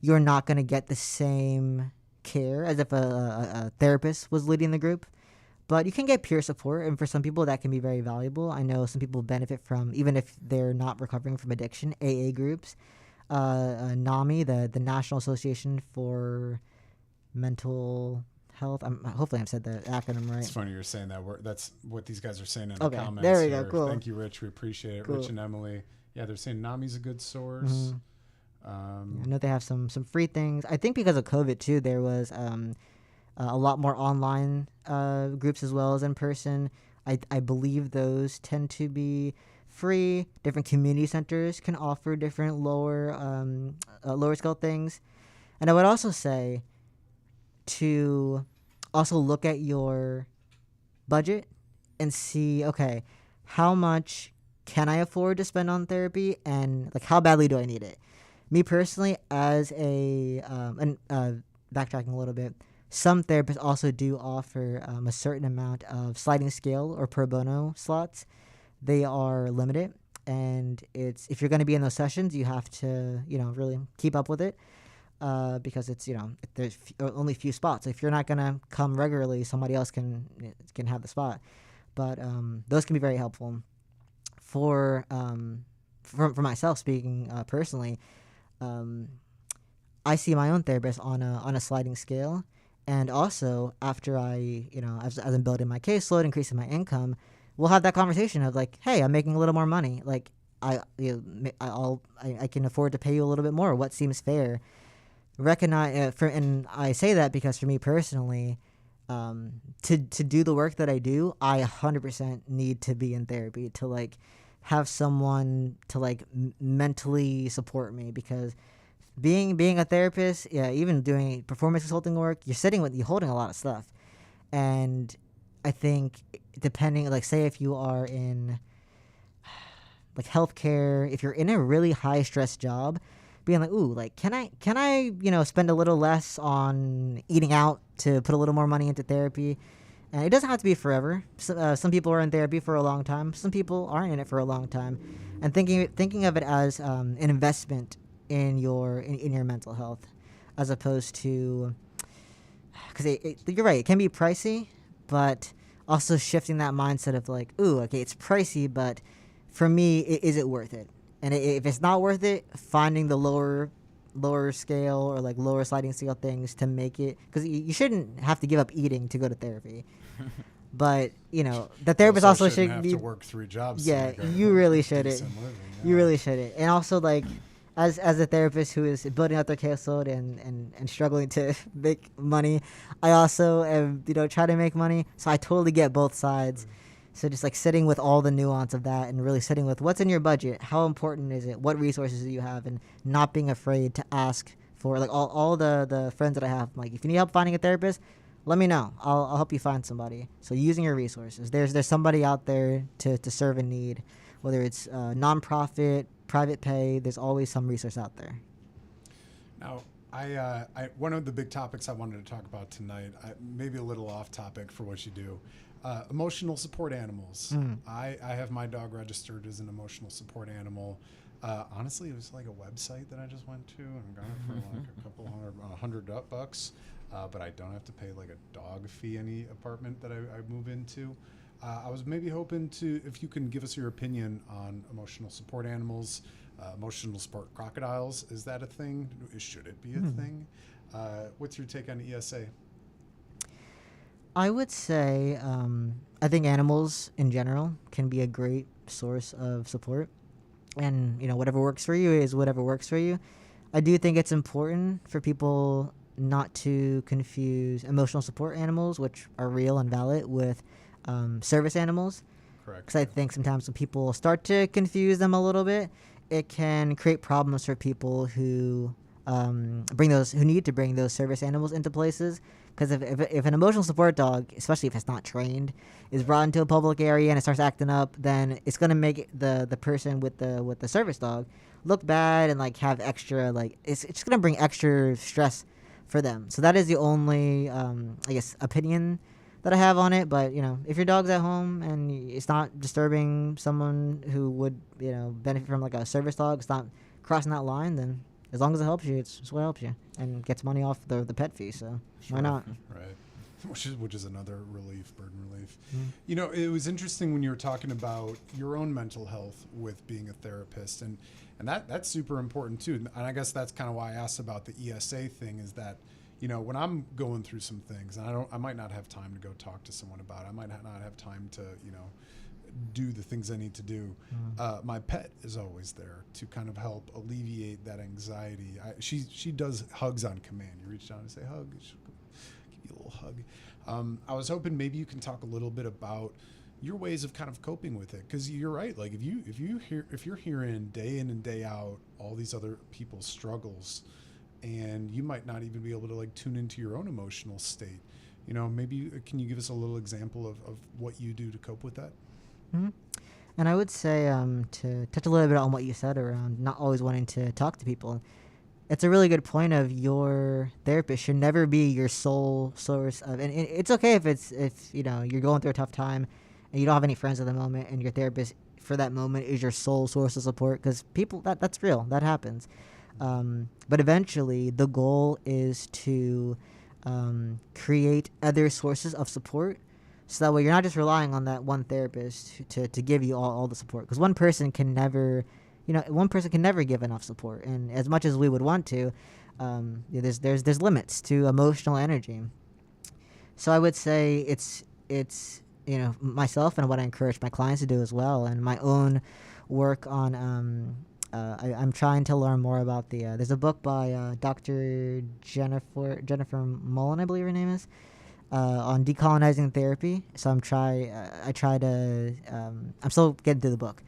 you're not going to get the same care as if a therapist was leading the group. But you can get peer support, and for some people that can be very valuable. I know some people benefit from, even if they're not recovering from addiction, AA groups. NAMI, the National Association for Mental Health. Hopefully I've said the acronym right. It's funny you're saying that. That's what these guys are saying in the comments. There we here. go. Cool. Thank you, Rich. We appreciate it. Cool. Rich and Emily. Yeah, they're saying NAMI's a good source. Mm-hmm. I know they have some free things. I think because of COVID too, there was a lot more online groups as well as in person. I believe those tend to be free. Different community centers can offer different lower scale things. And I would also say to also look at your budget and see, okay, how much can I afford to spend on therapy, and like how badly do I need it? Me personally, as backtracking a little bit, some therapists also do offer a certain amount of sliding scale or pro bono slots. They are limited, and if you're going to be in those sessions, you have to really keep up with it because there's only a few spots. If you're not going to come regularly, somebody else can have the spot. But those can be very helpful. For myself, speaking personally, I see my own therapist on a sliding scale. And also, after as I'm building my caseload, increasing my income, we'll have that conversation of like, hey, I'm making a little more money. Like, I can afford to pay you a little bit more. What seems fair? And I say that because for me personally, to do the work that I do, I 100% need to be in therapy to like have someone to like mentally support me, because being a therapist, even doing performance consulting work, you're holding a lot of stuff. And I think depending, like say if you are in like healthcare, if you're in a really high stress job, being like, ooh, like can I spend a little less on eating out to put a little more money into therapy? And it doesn't have to be forever. Some people are in therapy for a long time. Some people aren't in it for a long time. And thinking of it as an investment in your mental health, as opposed to, because you're right, it can be pricey, but also shifting that mindset of like, ooh, okay, it's pricey, but for me, is it worth it? And if it's not worth it, finding the lower scale or like lower sliding scale things to make it, because you shouldn't have to give up eating to go to therapy. But the therapist also shouldn't should have be. to work 3 jobs. Yeah, to make a you really shouldn't. decent living, You really shouldn't. And also, like, as a therapist who is building out their caseload and struggling to make money, I also am try to make money. So I totally get both sides. So just like sitting with all the nuance of that and really sitting with what's in your budget, how important is it, what resources do you have, and not being afraid to ask for, like, all the friends that I have. Like, if you need help finding a therapist, let me know. I'll help you find somebody. So using your resources, there's somebody out there to serve a need, whether it's nonprofit, private pay. There's always some resource out there. Now, I one of the big topics I wanted to talk about tonight, maybe a little off topic for what you do, emotional support animals. I have my dog registered as an emotional support animal. Honestly, it was like a website that I just went to and got it for like a couple $100. But I don't have to pay like a dog fee any apartment that I move into. I was maybe hoping to, if you can give us your opinion on emotional support animals, emotional support crocodiles. Is that a thing? Should it be a thing? What's your take on ESA? I would say I think animals in general can be a great source of support. And, whatever works for you is whatever works for you. I do think it's important for people not to confuse emotional support animals, which are real and valid, with service animals. Correct. Because I think sometimes when people start to confuse them a little bit, it can create problems for people who need to bring those service animals into places. Because if an emotional support dog, especially if it's not trained, is brought into a public area and it starts acting up, then it's gonna make the person with the service dog look bad and like have extra, like it's just gonna bring extra stress for them. So that is the only opinion that I have on it. But if your dog's at home and it's not disturbing someone who would benefit from like a service dog, it's not crossing that line, then as long as it helps you, it's what helps you and gets money off the pet fee. So why not? Right. Which is another burden relief. It was interesting when you were talking about your own mental health with being a therapist, and that's super important too. And I guess that's kind of why I asked about the ESA thing, is that when I'm going through some things and I might not have time to go talk to someone about it. I might not have time to do the things I need to do. My pet is always there to kind of help alleviate that anxiety. She does hugs on command. You reach down and say hug, she'll give you a little hug. I was hoping maybe you can talk a little bit about your ways of kind of coping with it, because you're right. Like if you're hearing day in and day out all these other people's struggles, and you might not even be able to like tune into your own emotional state. Maybe can you give us a little example of what you do to cope with that? And I would say to touch a little bit on what you said around not always wanting to talk to people. It's a really good point of your therapist should never be your sole source of, and it's okay if you're going through a tough time and you don't have any friends at the moment and your therapist for that moment is your sole source of support, because people that's real, that happens. But eventually the goal is to create other sources of support. So that way you're not just relying on that one therapist to give you all the support. Because one person can never give enough support. And as much as we would want to, there's limits to emotional energy. So I would say it's myself and what I encourage my clients to do as well, and my own work on I'm trying to learn more about there's a book by Dr. Jennifer Mullen, I believe her name is, on decolonizing therapy. So I'm still getting through the book,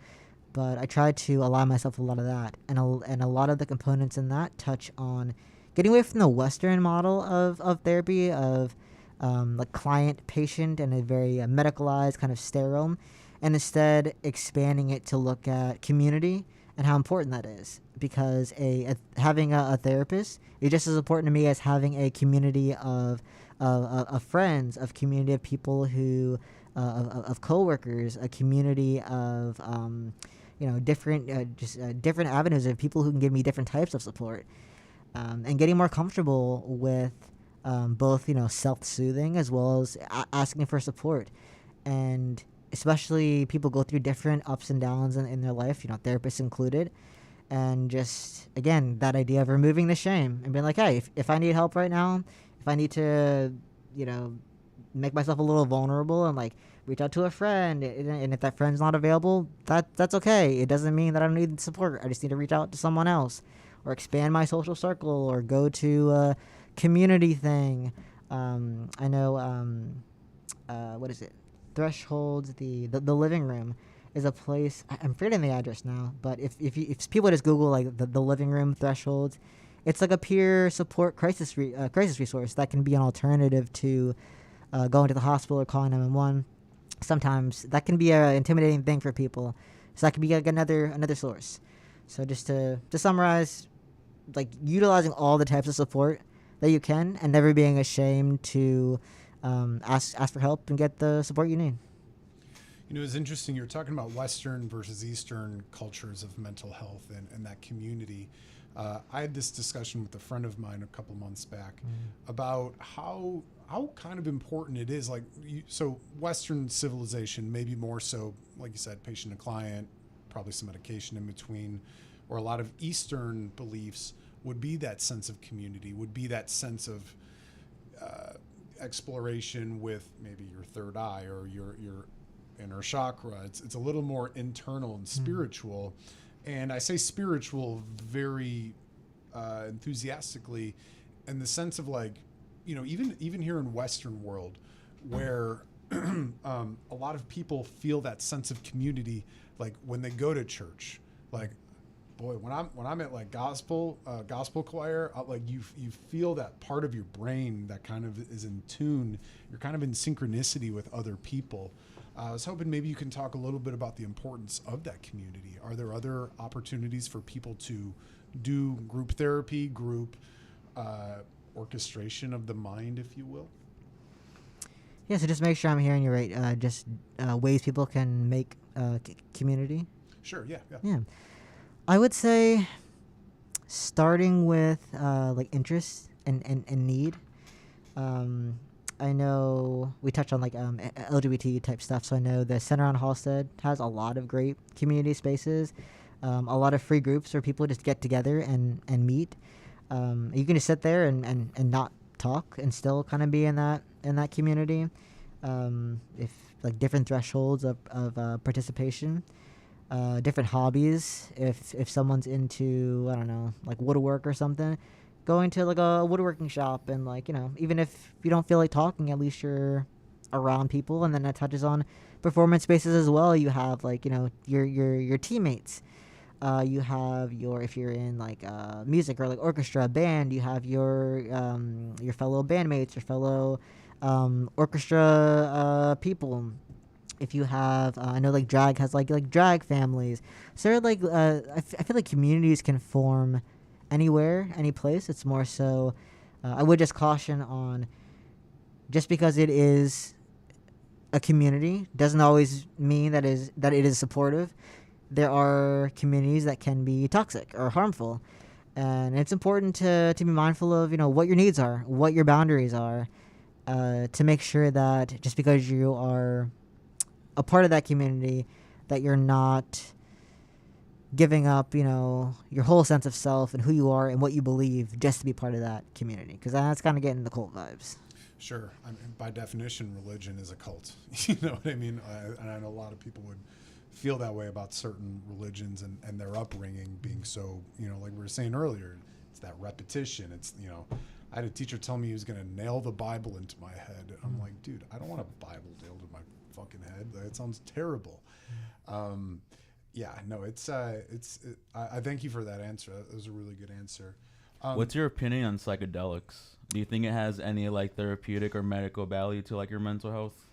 but I try to align myself with a lot of that, and a lot of the components in that touch on getting away from the Western model of therapy of like client patient and a very medicalized kind of sterile, and instead expanding it to look at community and how important that is, because having a therapist is just as important to me as having a community of of friends, of community of people who, of coworkers, a community of, different, different avenues of people who can give me different types of support, and getting more comfortable with both, self-soothing as well as asking for support. And especially people go through different ups and downs in their life, therapists included. And just, again, that idea of removing the shame and being like, hey, if I need help right now, if I need to, make myself a little vulnerable and like reach out to a friend, and if that friend's not available, that's okay. It doesn't mean that I don't need support. I just need to reach out to someone else, or expand my social circle, or go to a community thing. I know, what is it? Thresholds, the living room is a place. I'm forgetting the address now, but if people just Google like the living room Thresholds, it's like a peer support crisis resource that can be an alternative to going to the hospital or calling 911. Sometimes that can be an intimidating thing for people, so that can be like another source. So just to summarize, like utilizing all the types of support that you can, and never being ashamed to ask for help and get the support you need. It's interesting. You're talking about Western versus Eastern cultures of mental health and that community. I had this discussion with a friend of mine a couple months back about how kind of important it is. Like, so Western civilization, maybe more so, like you said, patient to client, probably some medication in between, or a lot of Eastern beliefs would be that sense of community, would be that sense of exploration with maybe your third eye or your inner chakra. It's a little more internal and spiritual. And I say spiritual very enthusiastically, in the sense of like, even here in Western world, where a lot of people feel that sense of community, like when they go to church. Like, boy, when I'm at like gospel choir, like you feel that part of your brain that kind of is in tune. You're kind of in synchronicity with other people. I was hoping maybe you can talk a little bit about the importance of that community. Are there other opportunities for people to do group therapy, group orchestration of the mind, if you will? Yeah, so just make sure I'm hearing you right. Just ways people can make community. Sure, yeah. Yeah. I would say starting with like interest and need. I know we touched on like LGBT type stuff, so I know the Center on Halstead has a lot of great community spaces, a lot of free groups where people just get together and meet. You can just sit there and not talk and still kind of be in that community. If like different thresholds of participation, different hobbies. If someone's into, I don't know, like woodwork or something, going to like a woodworking shop, and like, even if you don't feel like talking, at least you're around people. And then that touches on performance spaces as well. You have like, your teammates. You have if you're in like music or like orchestra, band, you have your fellow bandmates, your fellow orchestra people. If you have, I know like drag has like drag families. So like I feel like communities can form anywhere, any place. It's more so, I would just caution on, just because it is a community doesn't always mean that it is supportive. There are communities that can be toxic or harmful, and it's important to be mindful of what your needs are, what your boundaries are, to make sure that just because you are a part of that community, that you're not giving up, your whole sense of self and who you are and what you believe just to be part of that community, because that's kind of getting the cult vibes. Sure. I mean, by definition, religion is a cult. You know what I mean? And I know a lot of people would feel that way about certain religions and their upbringing being so, like we were saying earlier, it's that repetition. It's, I had a teacher tell me he was going to nail the Bible into my head. I'm like, dude, I don't want a Bible nailed in my fucking head. It sounds terrible. Yeah, no, I thank you for that answer. That was a really good answer. What's your opinion on psychedelics? Do you think it has any like therapeutic or medical value to like your mental health?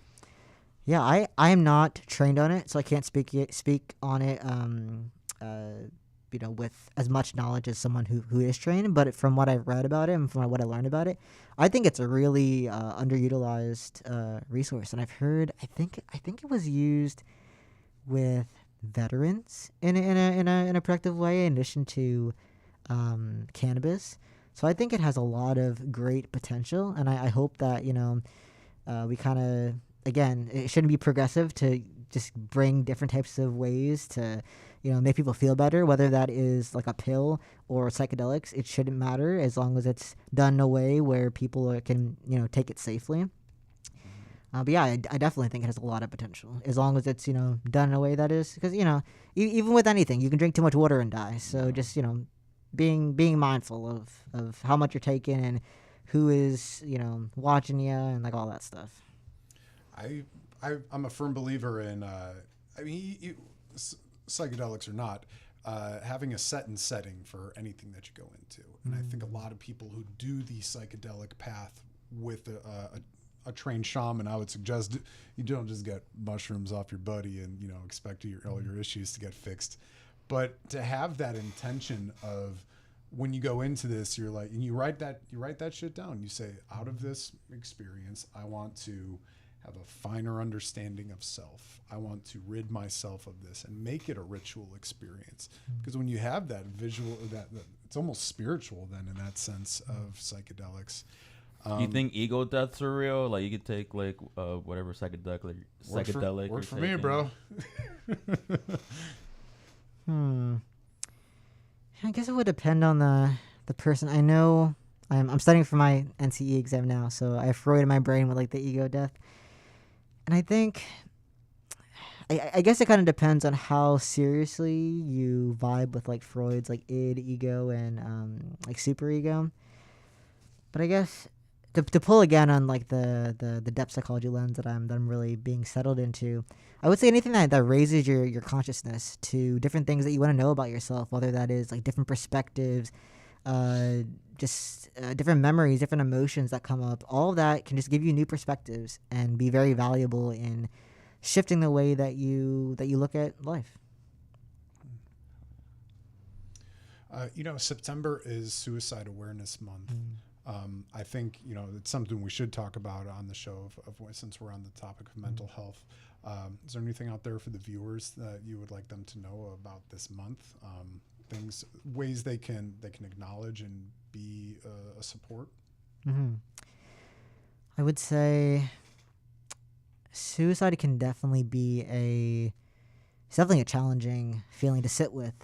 Yeah, I am not trained on it, so I can't speak on it with as much knowledge as someone who is trained. But from what I've read about it and from what I learned about it, I think it's a really underutilized resource. And I've heard, I think it was used with veterans in a productive way, in addition to cannabis. So I think it has a lot of great potential, and I hope that we kind of, again, it shouldn't be progressive to just bring different types of ways to make people feel better, whether that is like a pill or psychedelics. It shouldn't matter as long as it's done in a way where people can take it safely. But yeah, I definitely think it has a lot of potential as long as it's done in a way that is, because even with anything, you can drink too much water and die. So just being mindful of how much you're taking and who is watching you and like all that stuff. I'm a firm believer in psychedelics or not, having a set and setting for anything that you go into. And I think a lot of people who do the psychedelic path with a trained shaman, I would suggest you don't just get mushrooms off your buddy and expect all your issues to get fixed, but to have that intention of, when you go into this, you're like, and you write that shit down. You say, out of this experience, I want to have a finer understanding of self. I want to rid myself of this and make it a ritual experience. Because when you have that visual, that it's almost spiritual then, in that sense of psychedelics. You think ego deaths are real? Like, you could take like whatever psychedelic. Work for me, bro. I guess it would depend on the person. I know I'm studying for my NCE exam now, so I have Freud in my brain with like the ego death. And I think, I guess it kind of depends on how seriously you vibe with like Freud's like id, ego, and like superego. But I guess to pull again on like the depth psychology lens that I'm really being settled into, I would say anything that raises your consciousness to different things that you want to know about yourself, whether that is like different perspectives, different memories, different emotions that come up. All of that can just give you new perspectives and be very valuable in shifting the way that you look at life. September is Suicide Awareness Month. I think it's something we should talk about on the show since we're on the topic of mental health. Is there anything out there for the viewers that you would like them to know about this month? Ways they can acknowledge and be a support? I would say suicide can definitely be it's definitely a challenging feeling to sit with.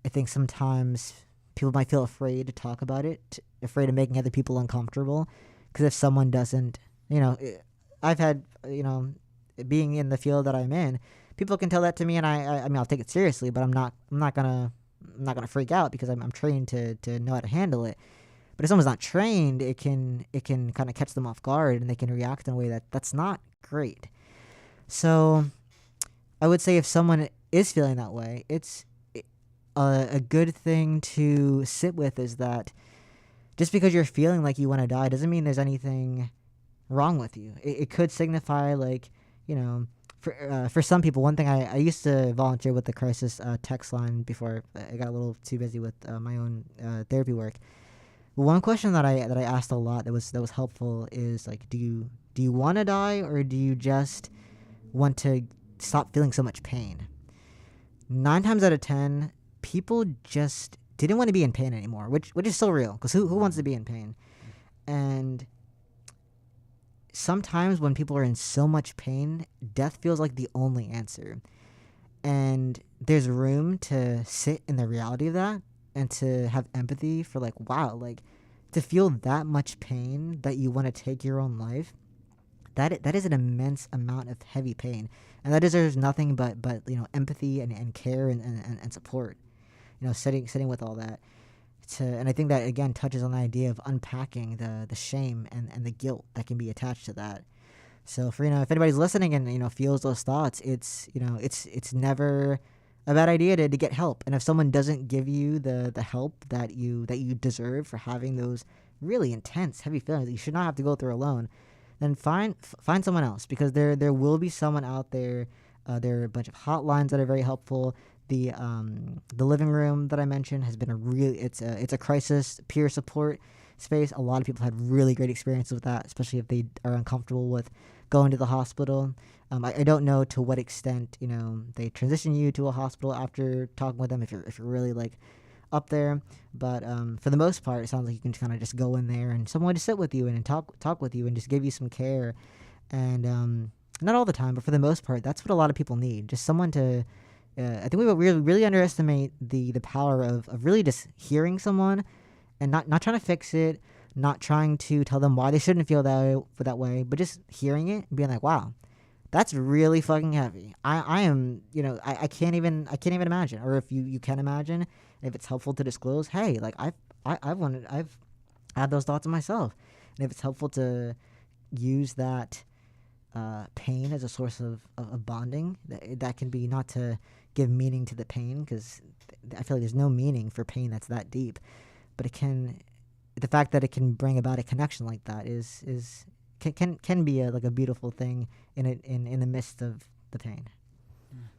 I think sometimes people might feel afraid to talk about it, afraid of making other people uncomfortable, because if someone doesn't, I've had, being in the field that I'm in, people can tell that to me, and I mean, I'll take it seriously, but I'm not gonna freak out because I'm trained to know how to handle it. But if someone's not trained, it can kind of catch them off guard, and they can react in a way that's not great. So I would say if someone is feeling that way, it's a good thing to sit with, is that just because you're feeling like you want to die doesn't mean there's anything wrong with you. It could signify, like, for some people, one thing I used to volunteer with the crisis text line before I got a little too busy with my own therapy work. One question that I asked a lot that was helpful is, like, do you want to die, or do you just want to stop feeling so much pain? 9 times out of 10, people just didn't want to be in pain anymore, which is so real, because who wants to be in pain? And sometimes when people are in so much pain, death feels like the only answer. And there's room to sit in the reality of that and to have empathy for, like, wow, like, to feel that much pain that you want to take your own life, that is an immense amount of heavy pain. And that deserves nothing but empathy and care and support. Sitting with all that. And I think that, again, touches on the idea of unpacking the shame and the guilt that can be attached to that. So if anybody's listening and feels those thoughts, it's never a bad idea to get help. And if someone doesn't give you the help that you deserve for having those really intense, heavy feelings that you should not have to go through alone, then find someone else, because there will be someone out there. There are a bunch of hotlines that are very helpful. The living room that I mentioned has been it's a crisis peer support space. A lot of people had really great experiences with that, especially if they are uncomfortable with going to the hospital. I don't know to what extent they transition you to a hospital after talking with them if you're really like up there, but for the most part, it sounds like you can kind of just go in there and someone to sit with you and talk with you and just give you some care, and not all the time, but for the most part, that's what a lot of people need. Just someone to. I think we really underestimate the power of really just hearing someone and not trying to fix it, not trying to tell them why they shouldn't feel that way, but just hearing it and being like, wow, that's really fucking heavy. I am, I can't even imagine. Or if you can imagine, if it's helpful to disclose, hey, like I've had those thoughts in myself, and if it's helpful to use that pain as a source of bonding, that can be not to give meaning to the pain, because I feel like there's no meaning for pain that's that deep, but the fact that it can bring about a connection like that can be a beautiful thing in the midst of the pain.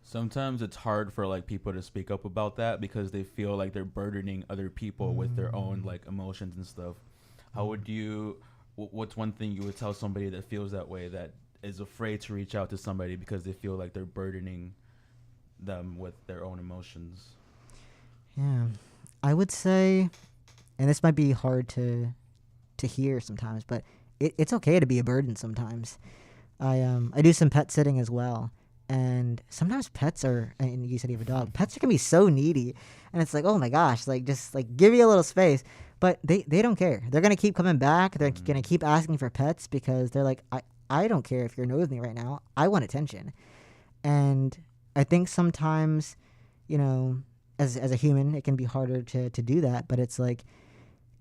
Sometimes it's hard for like people to speak up about that because they feel like they're burdening other people with their own like emotions and stuff. How would you? What's one thing you would tell somebody that feels that way, that is afraid to reach out to somebody because they feel like they're burdening them with their own emotions? Yeah, I would say, and this might be hard to hear sometimes, but it's okay to be a burden sometimes. I do some pet sitting as well, and sometimes pets are, and you said you have a dog, pets can be so needy, and it's like, oh my gosh, like just like give me a little space, but they don't care. They're gonna keep coming back. They're gonna keep asking for pets because they're like, I don't care if you're annoyed with me right now. I want attention. And I think sometimes, as a human, it can be harder to do that, but it's like,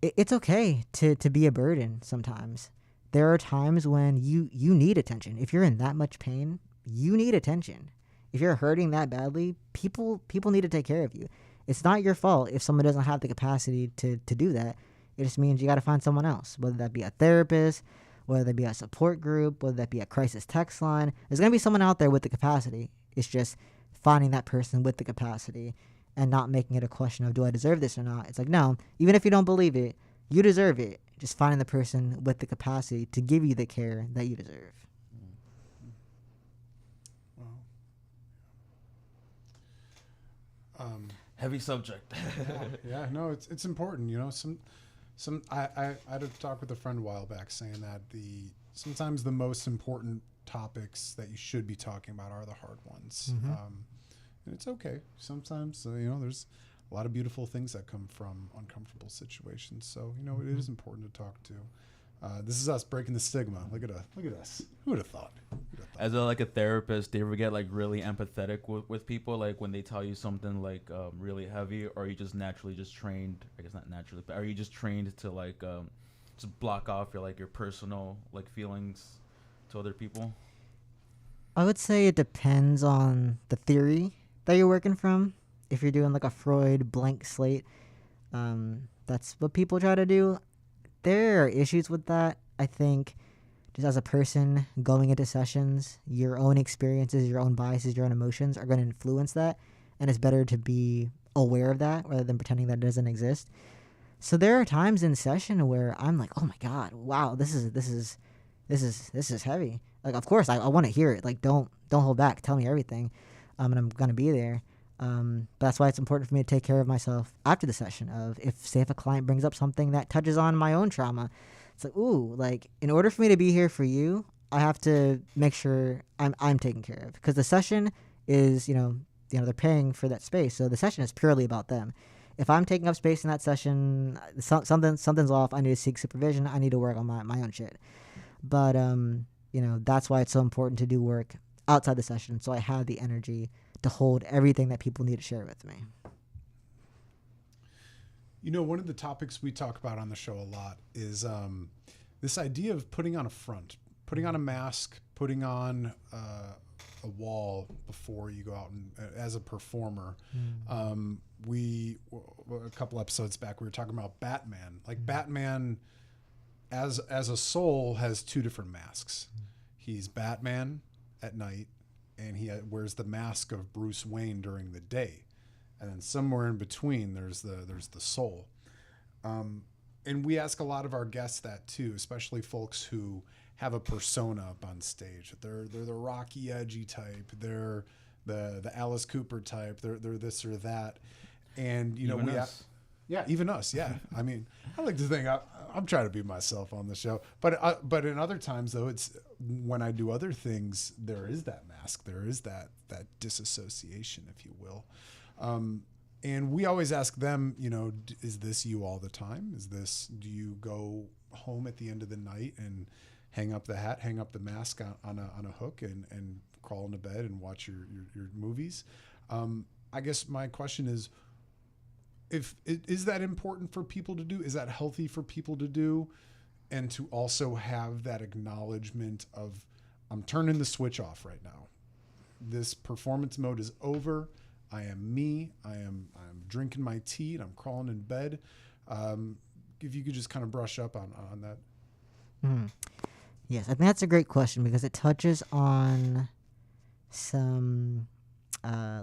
it's okay to be a burden sometimes. There are times when you need attention. If you're in that much pain, you need attention. If you're hurting that badly, people need to take care of you. It's not your fault if someone doesn't have the capacity to do that. It just means you got to find someone else, whether that be a therapist, whether that be a support group, whether that be a crisis text line. There's going to be someone out there with the capacity. It's just finding that person with the capacity and not making it a question of, do I deserve this or not? It's like, no, even if you don't believe it, you deserve it. Just finding the person with the capacity to give you the care that you deserve. Heavy subject. Yeah, no, it's important. I had a talk with a friend a while back saying that sometimes the most important topics that you should be talking about are the hard ones. And it's okay. Sometimes, there's a lot of beautiful things that come from uncomfortable situations. So, it is important to talk to. This is us breaking the stigma. Look at us. Who would have thought? As a therapist, do you ever get like really empathetic with people, like when they tell you something like really heavy, or are you just naturally just trained? I guess not naturally, but are you just trained to like just block off your personal like feelings to other people? I would say it depends on the theory that you're working from. If you're doing like a Freud blank slate, that's what people try to do. There are issues with that. I think just as a person going into sessions, your own experiences, your own biases, your own emotions are going to influence that. And it's better to be aware of that rather than pretending that it doesn't exist. So there are times in session where I'm like, oh my God, wow, this is heavy. Like, of course I want to hear it. Like, don't hold back. Tell me everything. And I'm going to be there. But that's why it's important for me to take care of myself after the session. If a client brings up something that touches on my own trauma, it's like, ooh, like in order for me to be here for you, I have to make sure I'm taken care of, because the session is, they're paying for that space. So the session is purely about them. If I'm taking up space in that session, something's off. I need to seek supervision. I need to work on my own shit. But, that's why it's so important to do work outside the session, so I have the energy to hold everything that people need to share with me. One of the topics we talk about on the show a lot is this idea of putting on a front, putting on a mask, putting on a wall before you go out and as a performer. A couple episodes back, we were talking about Batman. Like Batman as a soul has two different masks. He's Batman at night, and he wears the mask of Bruce Wayne during the day. and then somewhere in between there's the soul. And we ask a lot of our guests that too, especially folks who have a persona up on stage. They're the rocky, edgy type. They're the Alice Cooper type. They're this or that. And you know, Even us. yeah, even us. Yeah, I mean, I like to think I'm trying to be myself on the show, but in other times though, it's when I do other things, there is that mask, there is that disassociation, if you will. And we always ask them, you know, is this you all the time? Do you go home at the end of the night and hang up the hat, hang up the mask on a hook and crawl into bed and watch your movies? I guess my question is, is that important for people to do? Is that healthy for people to do? And to also have that acknowledgement of, I'm turning the switch off right now. This performance mode is over. I am me. I'm drinking my tea and I'm crawling in bed. If you could just kind of brush up on that. Mm. Yes, I think that's a great question because it touches on some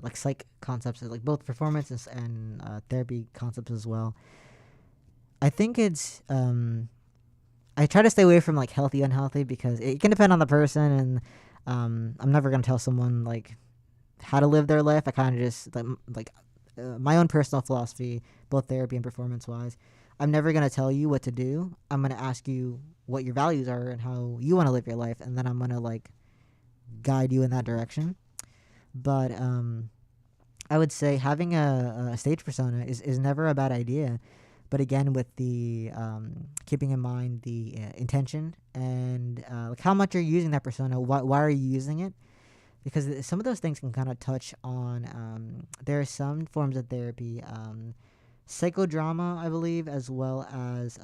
like psych concepts, like both performance and therapy concepts as well. I think it's I try to stay away from like healthy, unhealthy because it can depend on the person, and I'm never gonna tell someone like how to live their life. I kind of just my own personal philosophy, both therapy and performance wise. I'm never gonna tell you what to do. I'm gonna ask you what your values are and how you want to live your life, and then I'm gonna like guide you in that direction. But I would say having a stage persona is never a bad idea. But again, with the keeping in mind the intention and like how much you're using that persona, why are you using it? Because some of those things can kind of touch on. There are some forms of therapy, psychodrama, I believe, as well as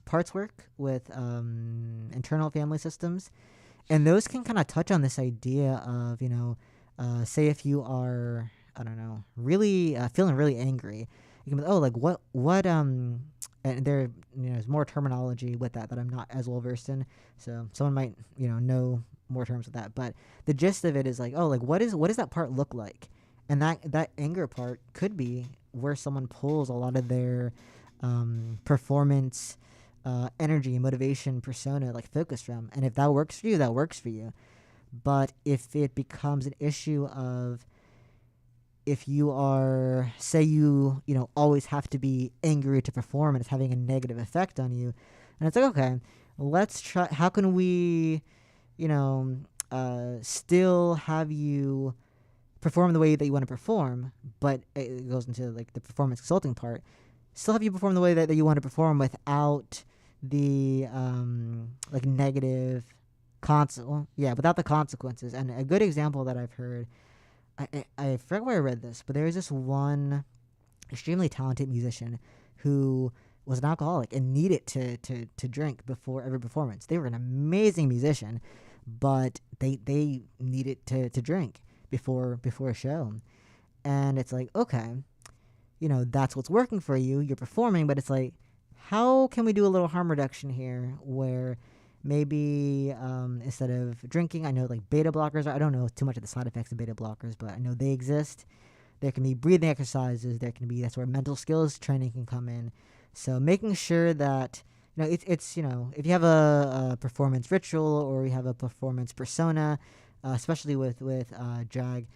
parts work with internal family systems, and those can kind of touch on this idea of, you know, say if you are, I don't know, really feeling really angry, you can be, oh, like what and there, you know, there's more terminology with that I'm not as well versed in, so someone might, you know more terms of that, but the gist of it is like, oh, like what does that part look like? And that anger part could be where someone pulls a lot of their performance energy, motivation, persona, like focus from. And if that works for you, that works for you. But if it becomes an issue of, if you are, say you know, always have to be angry to perform and it's having a negative effect on you, and it's like, okay, let's try, how can we, you know, still have you perform the way that you want to perform, but it goes into like the performance consulting part, still have you perform the way that you want to perform without the like negative without the consequences. And a good example that I've heard, I forget where I read this, but there was this one extremely talented musician who was an alcoholic and needed to drink before every performance. They were an amazing musician, but they needed to drink before a show. And it's like, okay, you know, that's what's working for you. You're performing, but it's like, how can we do a little harm reduction here where maybe instead of drinking, I know like beta blockers, I don't know too much of the side effects of beta blockers, but I know they exist. There can be breathing exercises. There can be, that's where mental skills training can come in. So making sure that, you know, it's you know, if you have a performance ritual or you have a performance persona, especially with drag,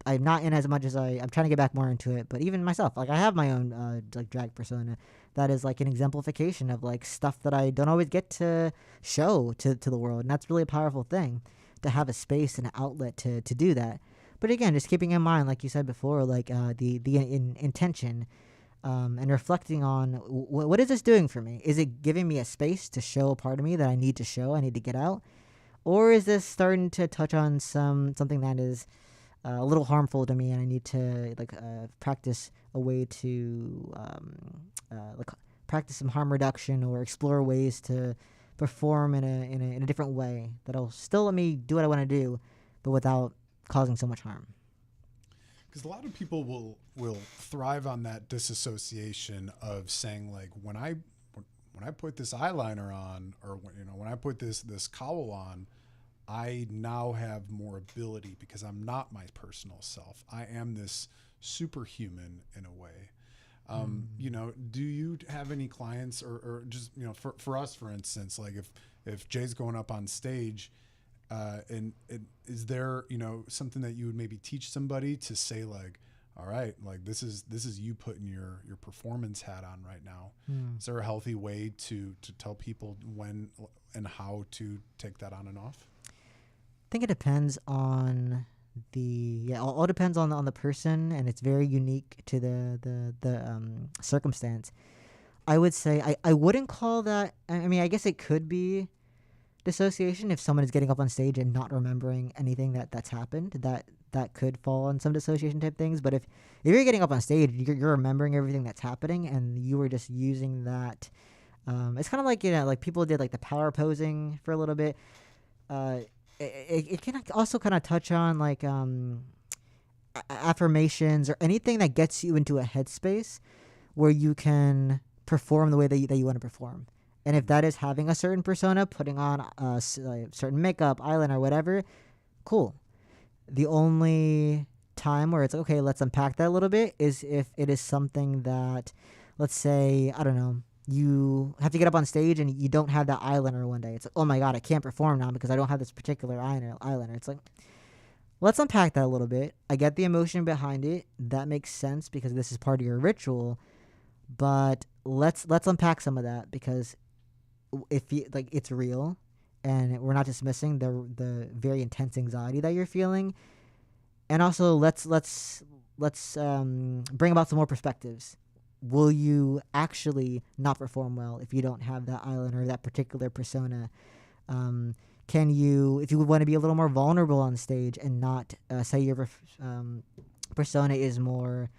I'm not in as much as I'm trying to get back more into it. But even myself, like I have my own like drag persona that is like an exemplification of like stuff that I don't always get to show to the world, and that's really a powerful thing, to have a space and an outlet to do that. But again, just keeping in mind, like you said before, like the intention. And reflecting on what is this doing for me? Is it giving me a space to show a part of me that I need to show, I need to get out? Or is this starting to touch on something that is a little harmful to me, and I need to like practice a way to like practice some harm reduction or explore ways to perform in a different way that'll still let me do what I want to do, but without causing so much harm. Because a lot of people will thrive on that disassociation of saying, like, when I put this eyeliner on, or when I put this cowl on, I now have more ability because I'm not my personal self. I am this superhuman in a way. You know, do you have any clients or just, you know, for us, for instance, like if Jay's going up on stage, and is there, you know, something that you would maybe teach somebody to say like, all right, like this is you putting your performance hat on right now. Is there a healthy way to tell people when and how to take that on and off? I think it depends on all depends on the person, and it's very unique to the circumstance. I would say I wouldn't call that. I mean, I guess it could be dissociation if someone is getting up on stage and not remembering anything that's happened. That could fall on some dissociation type things. But if you're getting up on stage, you're remembering everything that's happening, and you were just using that. It's kind of like, you know, like people did like the power posing for a little bit. It can also kind of touch on like affirmations or anything that gets you into a headspace where you can perform the way that you want to perform. And if that is having a certain persona, putting on certain makeup, eyeliner, whatever, cool. The only time where it's okay, let's unpack that a little bit is if it is something that, let's say, I don't know, you have to get up on stage and you don't have that eyeliner one day. It's like, oh my God, I can't perform now because I don't have this particular eyeliner. It's like, let's unpack that a little bit. I get the emotion behind it. That makes sense because this is part of your ritual. But let's unpack some of that, because if you like, it's real, and we're not dismissing the very intense anxiety that you're feeling. And also, let's bring about some more perspectives. Will you actually not perform well if you don't have that eyeliner or that particular persona? Can you, if you want to be a little more vulnerable on stage and not say your persona is more,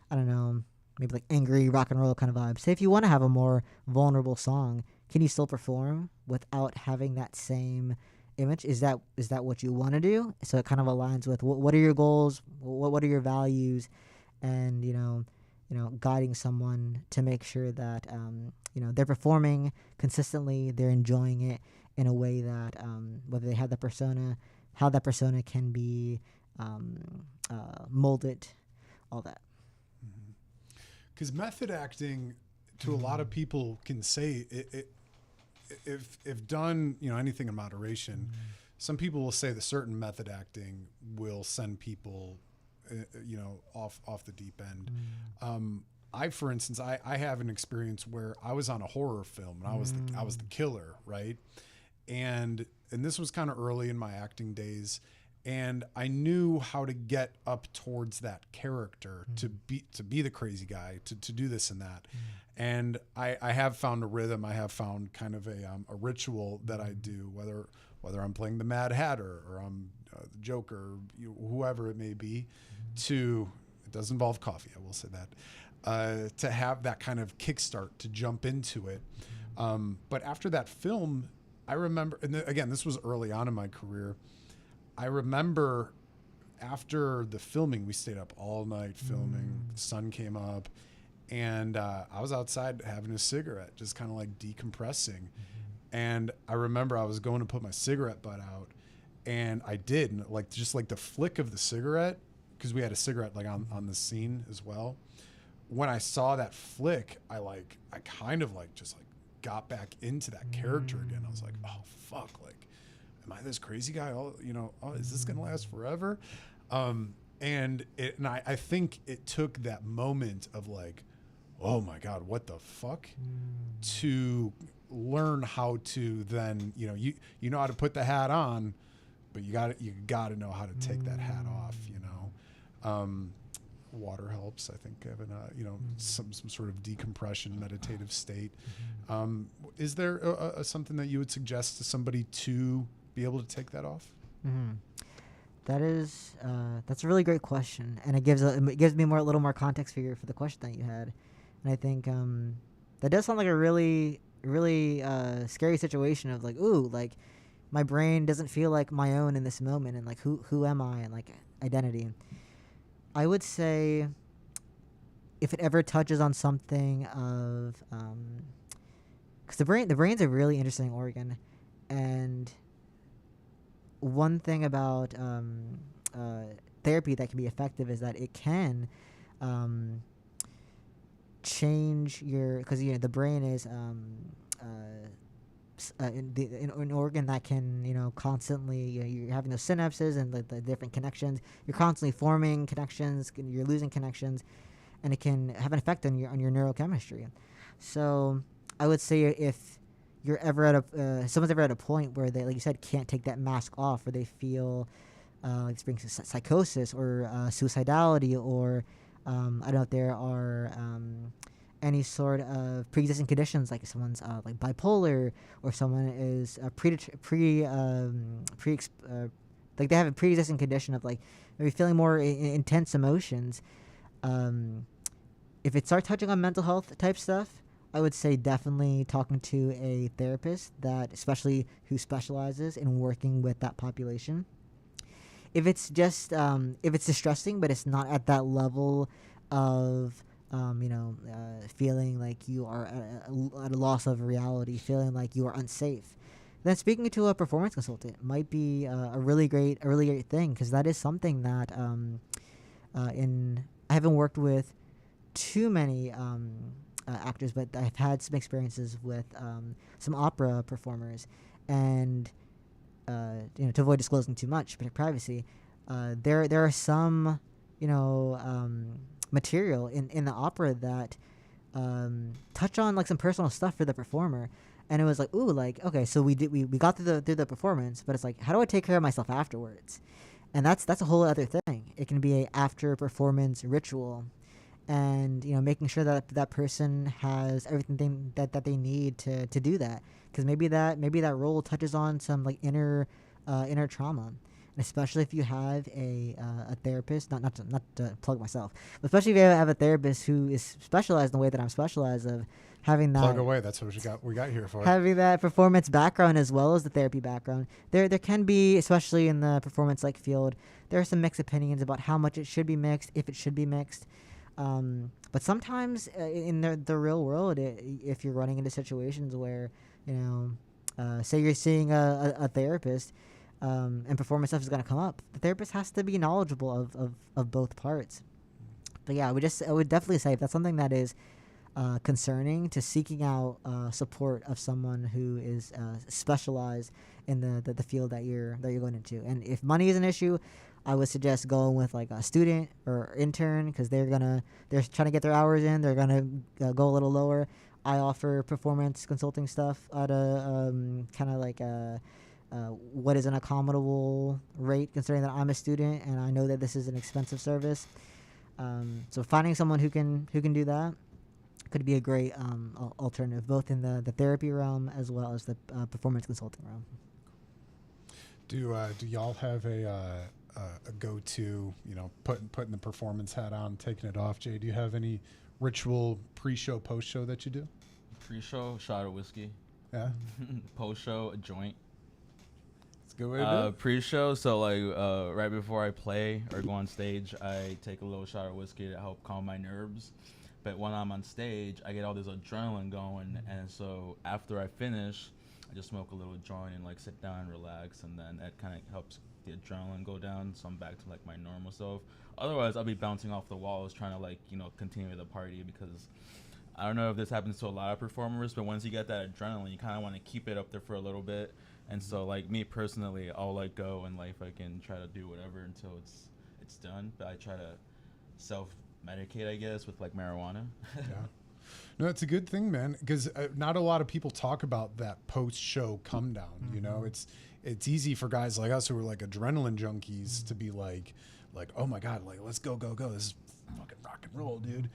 I don't know, maybe like angry rock and roll kind of vibe. Say if you want to have a more vulnerable song, can you still perform without having that same image? Is that what you want to do? So it kind of aligns with what are your goals, what are your values, and you know, guiding someone to make sure that they're performing consistently, they're enjoying it in a way that whether they have the persona, how that persona can be molded, all that. Because method acting, to a lot of people, can say if done, anything in moderation. Some people will say that very method acting will send people, off the deep end. I, for instance, I have an experience where I was on a horror film and I was the killer, right? And this was kind of early in my acting days, and I knew how to get up towards that character to be the crazy guy, to do this and that. And I have found a rhythm. I have found kind of a ritual that I do, whether I'm playing the Mad Hatter or I'm the Joker, whoever it may be. It does involve coffee, I will say that, to have that kind of kickstart to jump into it. But after that film, I remember, and again, this was early on in my career. I remember after the filming, we stayed up all night filming. The sun came up, and I was outside having a cigarette, just kind of like decompressing. And I remember I was going to put my cigarette butt out, and I did, and just like the flick of the cigarette, because we had a cigarette like on the scene as well. When I saw that flick, I kind of just got back into that character again. I was like, oh fuck, am I this crazy guy? Is this gonna last forever? And I think it took that moment of oh my God, what the fuck, to learn how to then, you know how to put the hat on, but you got to know how to take that hat off, Water helps, I think, having some sort of decompression, meditative state. Is there something that you would suggest to somebody to be able to take that off? That's a really great question, and it gives me a little more context for the question that you had. And I think that does sound like a really, really scary situation of my brain doesn't feel like my own in this moment, and who am I, and identity. I would say if it ever touches on something of because the brain's a really interesting organ, and one thing about therapy that can be effective is that it can um, change your, because the brain is an organ that can constantly, you're having those synapses and the different connections. You're constantly forming connections, you're losing connections, and it can have an effect on your neurochemistry. So I would say if you're ever at someone's ever at a point where they, like you said, can't take that mask off, or they feel like experiencing psychosis or suicidality, or I don't know if there are any sort of pre-existing conditions, like someone's like bipolar, or someone is like they have a pre-existing condition of like maybe feeling more intense emotions. Um, if it starts touching on mental health type stuff, I would say definitely talking to a therapist that, especially who specializes in working with that population. If it's just if it's distressing, but it's not at that level of feeling like you are at a loss of reality, feeling like you are unsafe, then speaking to a performance consultant might be a really great thing, because that is something that in I haven't worked with too many actors, but I've had some experiences with some opera performers, and to avoid disclosing too much, but privacy, there are some material in the opera that touch on like some personal stuff for the performer, and it was like, ooh, like, okay, so we got through the performance, but it's like, how do I take care of myself afterwards? And that's a whole other thing. It can be a after performance ritual, and making sure that that person has everything that they need to do that, because maybe that role touches on some like inner trauma. And especially if you have a therapist, not to plug myself, but especially if you have a therapist who is specialized in the way that I'm specialized, of having that Plug away. That's what we got here for. Having that performance background as well as the therapy background. There can be, especially in the performance like field, there are some mixed opinions about how much it should be mixed, if it should be mixed. But sometimes in the real world, if you're running into situations where, say you're seeing a therapist, and performance stuff is going to come up, the therapist has to be knowledgeable of both parts. But yeah, I would definitely say if that's something that is concerning, to seeking out support of someone who is specialized in the field that you're going into. And if money is an issue, I would suggest going with like a student or intern, because they're trying to get their hours in. They're gonna go a little lower. I offer performance consulting stuff at a kind of like what is an accommodable rate, considering that I'm a student and I know that this is an expensive service. So finding someone who can do that could be a great alternative, both in the therapy realm as well as the performance consulting realm. Do y'all have a go-to, putting the performance hat on, taking it off? Jay, do you have any ritual pre-show, post-show that you do? Pre-show, shot of whiskey. Yeah. Post-show, a joint. It's a good way to do it. Pre-show, so like right before I play or go on stage, I take a little shot of whiskey to help calm my nerves. But when I'm on stage, I get all this adrenaline going, and so after I finish, I just smoke a little joint and like sit down and relax, and then that kind of helps the adrenaline go down, so I'm back to like my normal self. Otherwise, I'll be bouncing off the walls trying to like continue the party, because I don't know if this happens to a lot of performers, but once you get that adrenaline, you kind of want to keep it up there for a little bit. And so like me personally, I'll like go and like I can try to do whatever until it's done, but I try to self-medicate, I guess, with like marijuana. Yeah. No, it's a good thing, man, because not a lot of people talk about that post-show come down. Mm-hmm. It's easy for guys like us who are like adrenaline junkies to be like, oh my God, like let's go. This is fucking rock and roll, dude.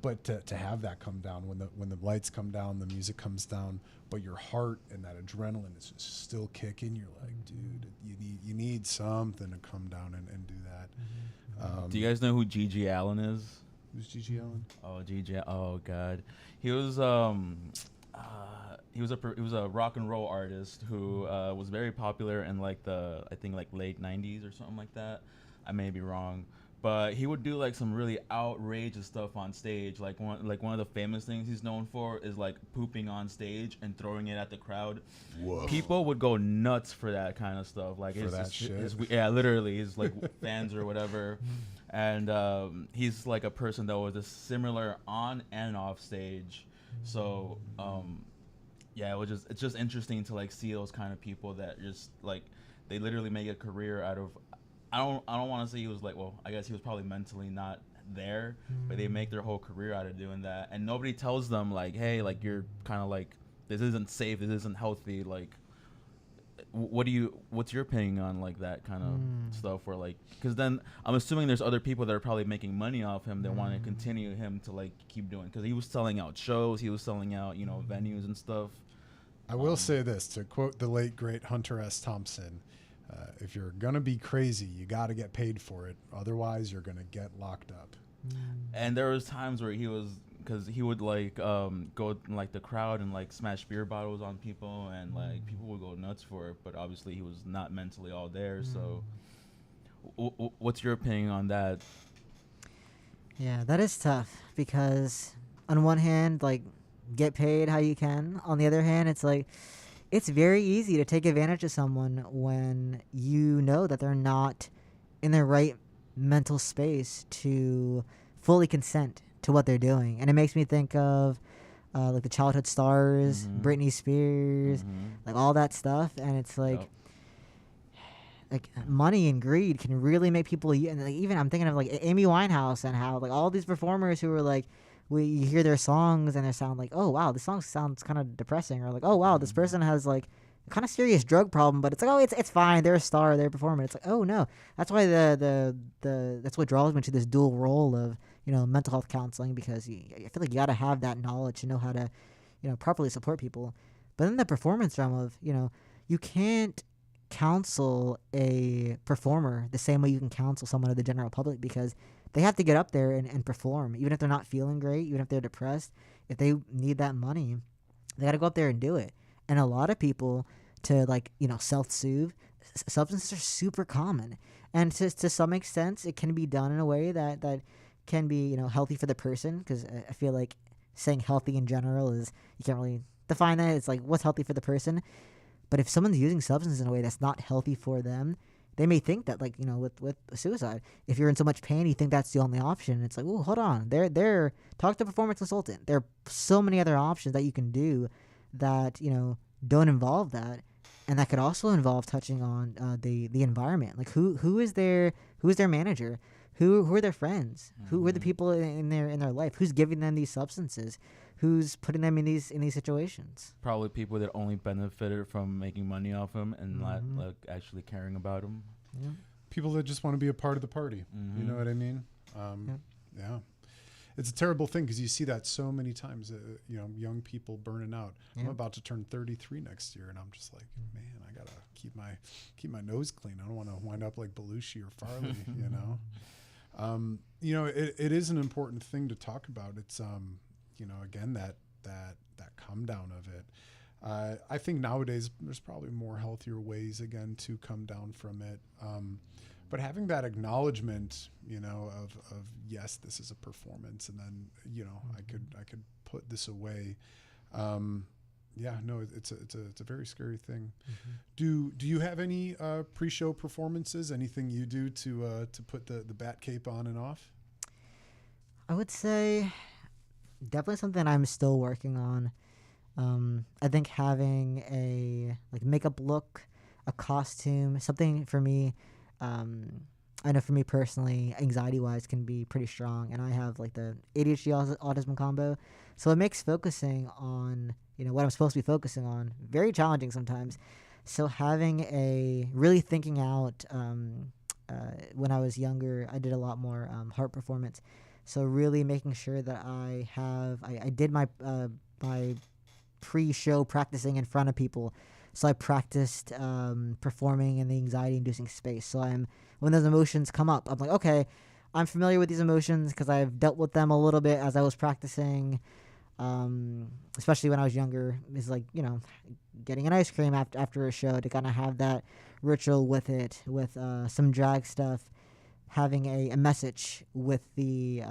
But to have that come down when the lights come down, the music comes down, but your heart and that adrenaline is just still kicking. You're like, dude, you need something to come down and do that. Mm-hmm. Do you guys know who Gigi Allen is? Who's Gigi Allen? Oh, Gigi. Oh God, he was he was a rock and roll artist who was very popular in like I think like late '90s or something like that. I may be wrong, but he would do like some really outrageous stuff on stage. Like one of the famous things he's known for is like pooping on stage and throwing it at the crowd. Whoa. People would go nuts for that kind of stuff. Like For that shit? Yeah, literally, his like fans or whatever. And he's like a person that was just similar on and off stage. So yeah, it's just interesting to like see those kind of people that just like they literally make a career out of. I don't want to say he was like, well, I guess he was probably mentally not there, but they make their whole career out of doing that, and nobody tells them like, hey, like you're kind of like this isn't safe, this isn't healthy. Like, what's your opinion on like that kind of stuff? Where like, because then I'm assuming there's other people that are probably making money off him that want to continue him to like keep doing, because he was selling out shows, he was selling out venues and stuff. I will say this, to quote the late great Hunter S. Thompson. If you're gonna be crazy, you got to get paid for it. Otherwise, you're gonna get locked up. And there was times where because he would like go in, like the crowd and like smash beer bottles on people, and like people would go nuts for it. But obviously, he was not mentally all there. So, what's your opinion on that? Yeah, that is tough because on one hand, like, get paid how you can. On the other hand, it's like, it's very easy to take advantage of someone when you know that they're not in their right mental space to fully consent to what they're doing. And it makes me think of like the childhood stars, Britney Spears, like all that stuff. And it's like, like money and greed can really make people, and like, even I'm thinking of like Amy Winehouse and how like all these performers who were like, you hear their songs and they sound like, oh wow, this song sounds kind of depressing, or like, oh wow, this person has like a kind of serious drug problem, but it's like, oh, it's fine, they're a star, they're performing. It's like, oh no, that's why the that's what draws me to this dual role of mental health counseling, because I feel like you got to have that knowledge to know how to properly support people. But then the performance realm of you can't counsel a performer the same way you can counsel someone of the general public, because they have to get up there and perform, even if they're not feeling great, even if they're depressed. If they need that money, they got to go up there and do it. And a lot of people, to like self-soothe, substances are super common, and to some extent it can be done in a way that can be healthy for the person, because I feel like saying healthy in general is, you can't really define that. It's like, what's healthy for the person? But if someone's using substances in a way that's not healthy for them, they may think that, like, with suicide, if you're in so much pain, you think that's the only option. It's like, oh, hold on. Talk to a performance consultant. There are so many other options that you can do that, don't involve that. And that could also involve touching on the environment. Like, who is their manager? Who are their friends? Who are the people in their life? Who's giving them these substances? Who's putting them in these situations? Probably people that only benefited from making money off him and not like actually caring about him. Yeah. People that just want to be a part of the party. You know what I mean? Yeah. It's a terrible thing, because you see that so many times. Young people burning out. Yeah. I'm about to turn 33 next year, and I'm just like, man, I gotta keep my nose clean. I don't want to wind up like Belushi or Farley. It is an important thing to talk about. It's again, that come down of it. I think nowadays there's probably more healthier ways again to come down from it. But having that acknowledgement, of yes, this is a performance, and then I could put this away. It's a very scary thing. Do you have any pre-show performances? Anything you do to put the bat cape on and off? I would say definitely something I'm still working on. I think having a makeup look, a costume, something for me. I know for me personally, anxiety-wise, can be pretty strong, and I have like the ADHD autism combo, so it makes focusing on what I'm supposed to be focusing on very challenging sometimes. So really thinking out. When I was younger, I did a lot more heart performance. So really making sure that I did my pre-show practicing in front of people. So I practiced performing in the anxiety-inducing space. So when those emotions come up, I'm like, okay, I'm familiar with these emotions because I've dealt with them a little bit as I was practicing. Especially when I was younger, is like getting an ice cream after a show, to kind of have that ritual with it, with some drag stuff. having a message with the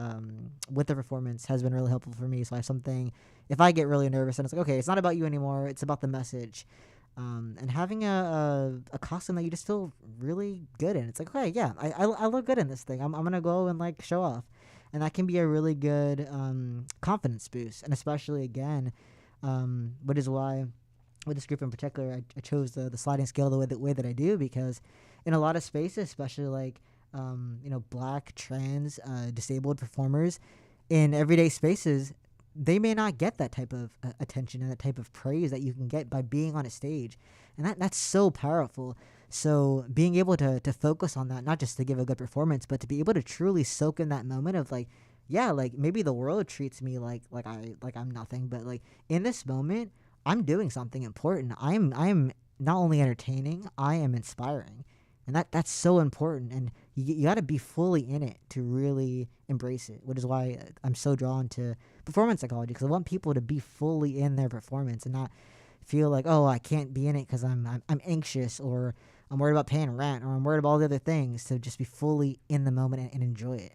performance has been really helpful for me. So I have something. If I get really nervous, and it's like, okay, it's not about you anymore. It's about the message. And having a costume that you just feel really good in. It's like, okay, yeah, I look good in this thing. I'm gonna go and like show off, and that can be a really good confidence boost. And especially again, which is why with this group in particular, I chose the sliding scale the way that I do, because in a lot of spaces, especially like Black, trans, disabled performers in everyday spaces, they may not get that type of attention and that type of praise that you can get by being on a stage. And that's so powerful. So being able to focus on that, not just to give a good performance, but to be able to truly soak in that moment of like, yeah, like maybe the world treats me like I'm nothing, but like in this moment, I'm doing something important. I'm not only entertaining, I am inspiring. And that's so important. And you got to be fully in it to really embrace it, which is why I'm so drawn to performance psychology, because I want people to be fully in their performance and not feel like, oh, I can't be in it because I'm anxious, or I'm worried about paying rent, or I'm worried about all the other things. To just be fully in the moment and enjoy it.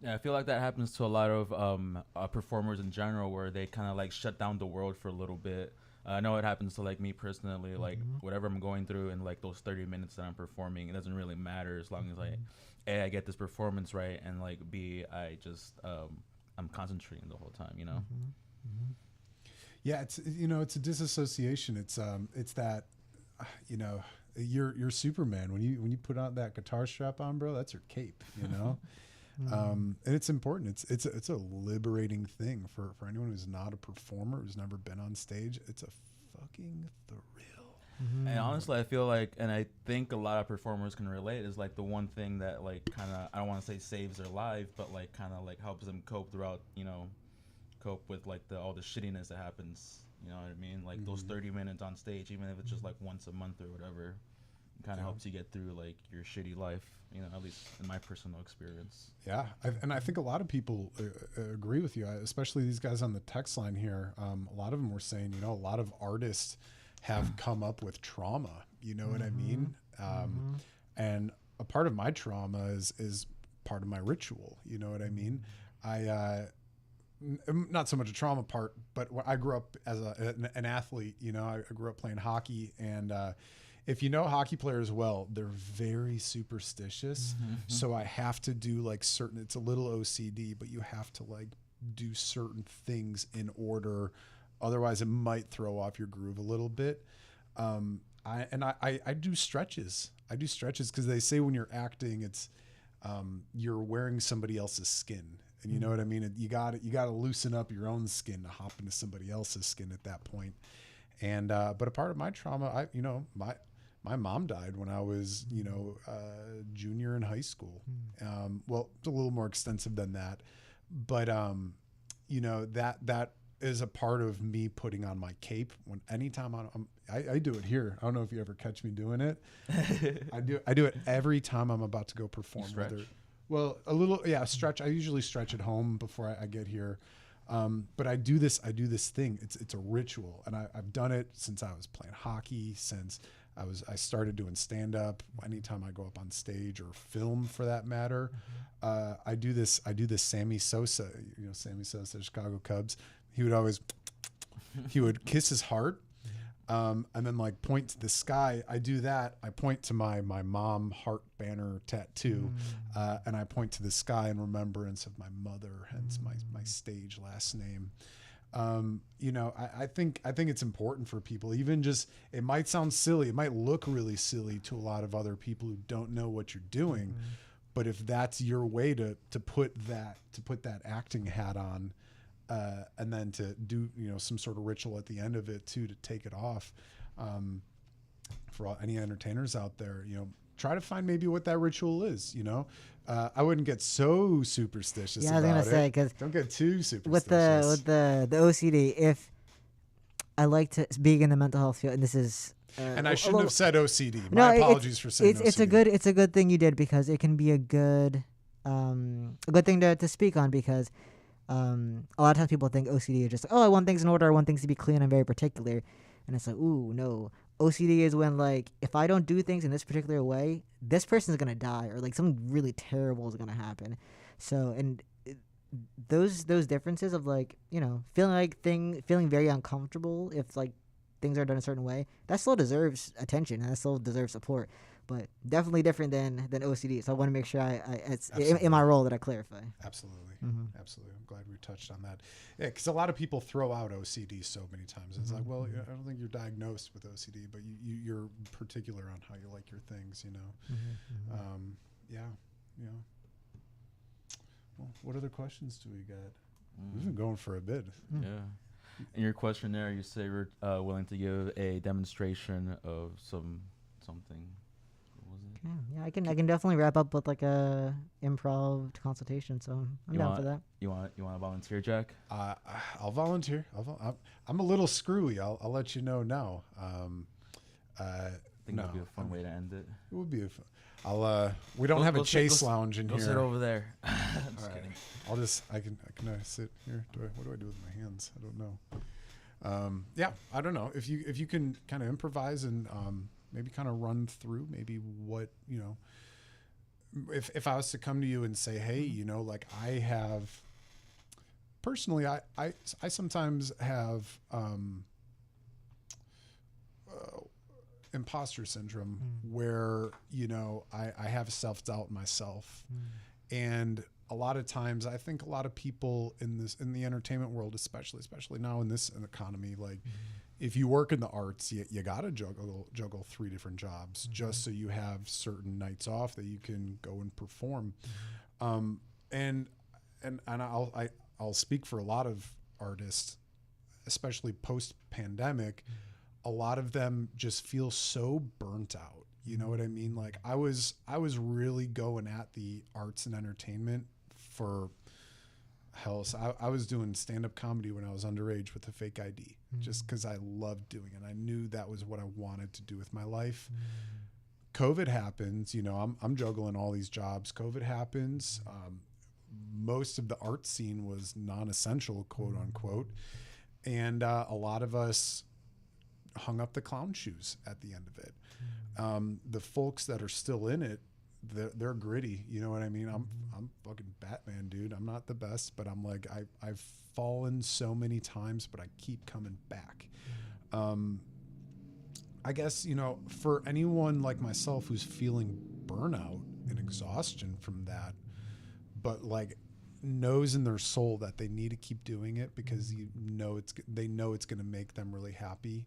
Yeah, I feel like that happens to a lot of performers in general, where they kind of like shut down the world for a little bit. I know it happens to like me personally, like whatever I'm going through in like those 30 minutes that I'm performing, it doesn't really matter as long as like A, I get this performance right, and like B, I just I'm concentrating the whole time, you know. Yeah, it's a disassociation. It's that you're Superman when you put on that guitar strap on, bro. That's your cape, you know. And it's important. It's a liberating thing for anyone who's not a performer, who's never been on stage. It's a fucking thrill. And honestly, I feel like, and I think a lot of performers can relate, is like the one thing that like kind of, I don't want to say saves their life, but like kind of like helps them cope throughout, cope with like all the shittiness that happens. You know what I mean? Like those 30 minutes on stage, even if it's just like once a month or whatever, kind of helps you get through like your shitty life, at least in my personal experience. Yeah, I think a lot of people agree with you, especially these guys on the text line here. A lot of them were saying, a lot of artists have come up with trauma, you know what I mean? And a part of my trauma is part of my ritual, you know what I mean? Not so much a trauma part, but I grew up as an athlete, I grew up playing hockey, and if you know hockey players well, they're very superstitious. So I have to do like certain, it's a little OCD, but you have to like do certain things in order. Otherwise it might throw off your groove a little bit. I do stretches. I do stretches because they say when you're acting, it's you're wearing somebody else's skin. And you know what I mean? You got to loosen up your own skin to hop into somebody else's skin at that point. And but a part of my trauma, my mom died when I was, junior in high school. Well, it's a little more extensive than that, but that is a part of me putting on my cape. When anytime I do it here. I don't know if you ever catch me doing it. I do it every time I'm about to go perform. Well, a little, stretch. I usually stretch at home before I get here. But I do this thing. It's a ritual, and I've done it since I was playing hockey, since I started doing stand up. Anytime I go up on stage or film for that matter, I do this Sammy Sosa, Sammy Sosa, Chicago Cubs. He would kiss his heart. And then like point to the sky. I do that. I point to my mom heart banner tattoo, and I point to the sky in remembrance of my mother, hence my stage last name. I think it's important for people. Even just, it might sound silly. It might look really silly to a lot of other people who don't know what you're doing, but if that's your way to put that acting hat on. And then to do some sort of ritual at the end of it too, to take it off. For any entertainers out there, try to find maybe what that ritual is. I wouldn't get so superstitious. Yeah, I was gonna say, because don't get too superstitious with the OCD. If I like to being in the mental health field, and this is. And I shouldn't have said OCD. My apologies for saying OCD. It's a good thing you did, because it can be a good thing to speak on, because. A lot of times people think OCD is just, I want things in order, I want things to be clean, I'm very particular. And it's like, ooh, no. OCD is when like if I don't do things in this particular way, this person's gonna die or like something really terrible is gonna happen. So and those differences of like feeling very uncomfortable if like things are done a certain way, that still deserves attention and that still deserves support, but definitely different than OCD. So I want to make sure it's in my role that I clarify. Absolutely. Mhm. Absolutely. I'm glad we touched on that. Yeah, because a lot of people throw out OCD so many times. It's like, well, I don't think you're diagnosed with OCD, but you're particular on how you like your things, you know. Yeah. Yeah. Well, what other questions do we got? We've been going for a bit. Yeah. In your questionnaire, you say you're willing to give a demonstration of something. What was it? Yeah, I can definitely wrap up with like a improv consultation. So I'm down for that. You want to volunteer, Jack? I'll volunteer. I'm a little screwy. I'll let you know now. I think that'd be a fun way to end it. It would be a fun. We don't have a chase lounge in go here. Sit over there. All right. I can sit here? What do I do with my hands? I don't know. Yeah, I don't know. If you can kind of improvise and maybe kind of run through maybe what, you know, if I was to come to you and say, hey, you know, like I have personally, I sometimes have imposter syndrome where, you know, I have self-doubt myself. And a lot of times I think a lot of people in the entertainment world, especially now in this economy, like if you work in the arts, you got to juggle 3 different jobs just so you have certain nights off that you can go and perform. And I'll speak for a lot of artists, especially post pandemic. A lot of them just feel so burnt out. You know what I mean? Like I was really going at the arts and entertainment for hell. So I was doing stand-up comedy when I was underage with a fake ID, just because I loved doing it. I knew that was what I wanted to do with my life. COVID happens, you know, I'm juggling all these jobs. COVID happens. Most of the art scene was non-essential, quote unquote. And a lot of us hung up the clown shoes at the end of it. The folks that are still in it, they're gritty. You know what I mean? I'm fucking Batman, dude. I'm not the best, but I'm like, I've fallen so many times, but I keep coming back. I guess, you know, for anyone like myself who's feeling burnout and exhaustion from that, but like knows in their soul that they need to keep doing it because they know it's going to make them really happy.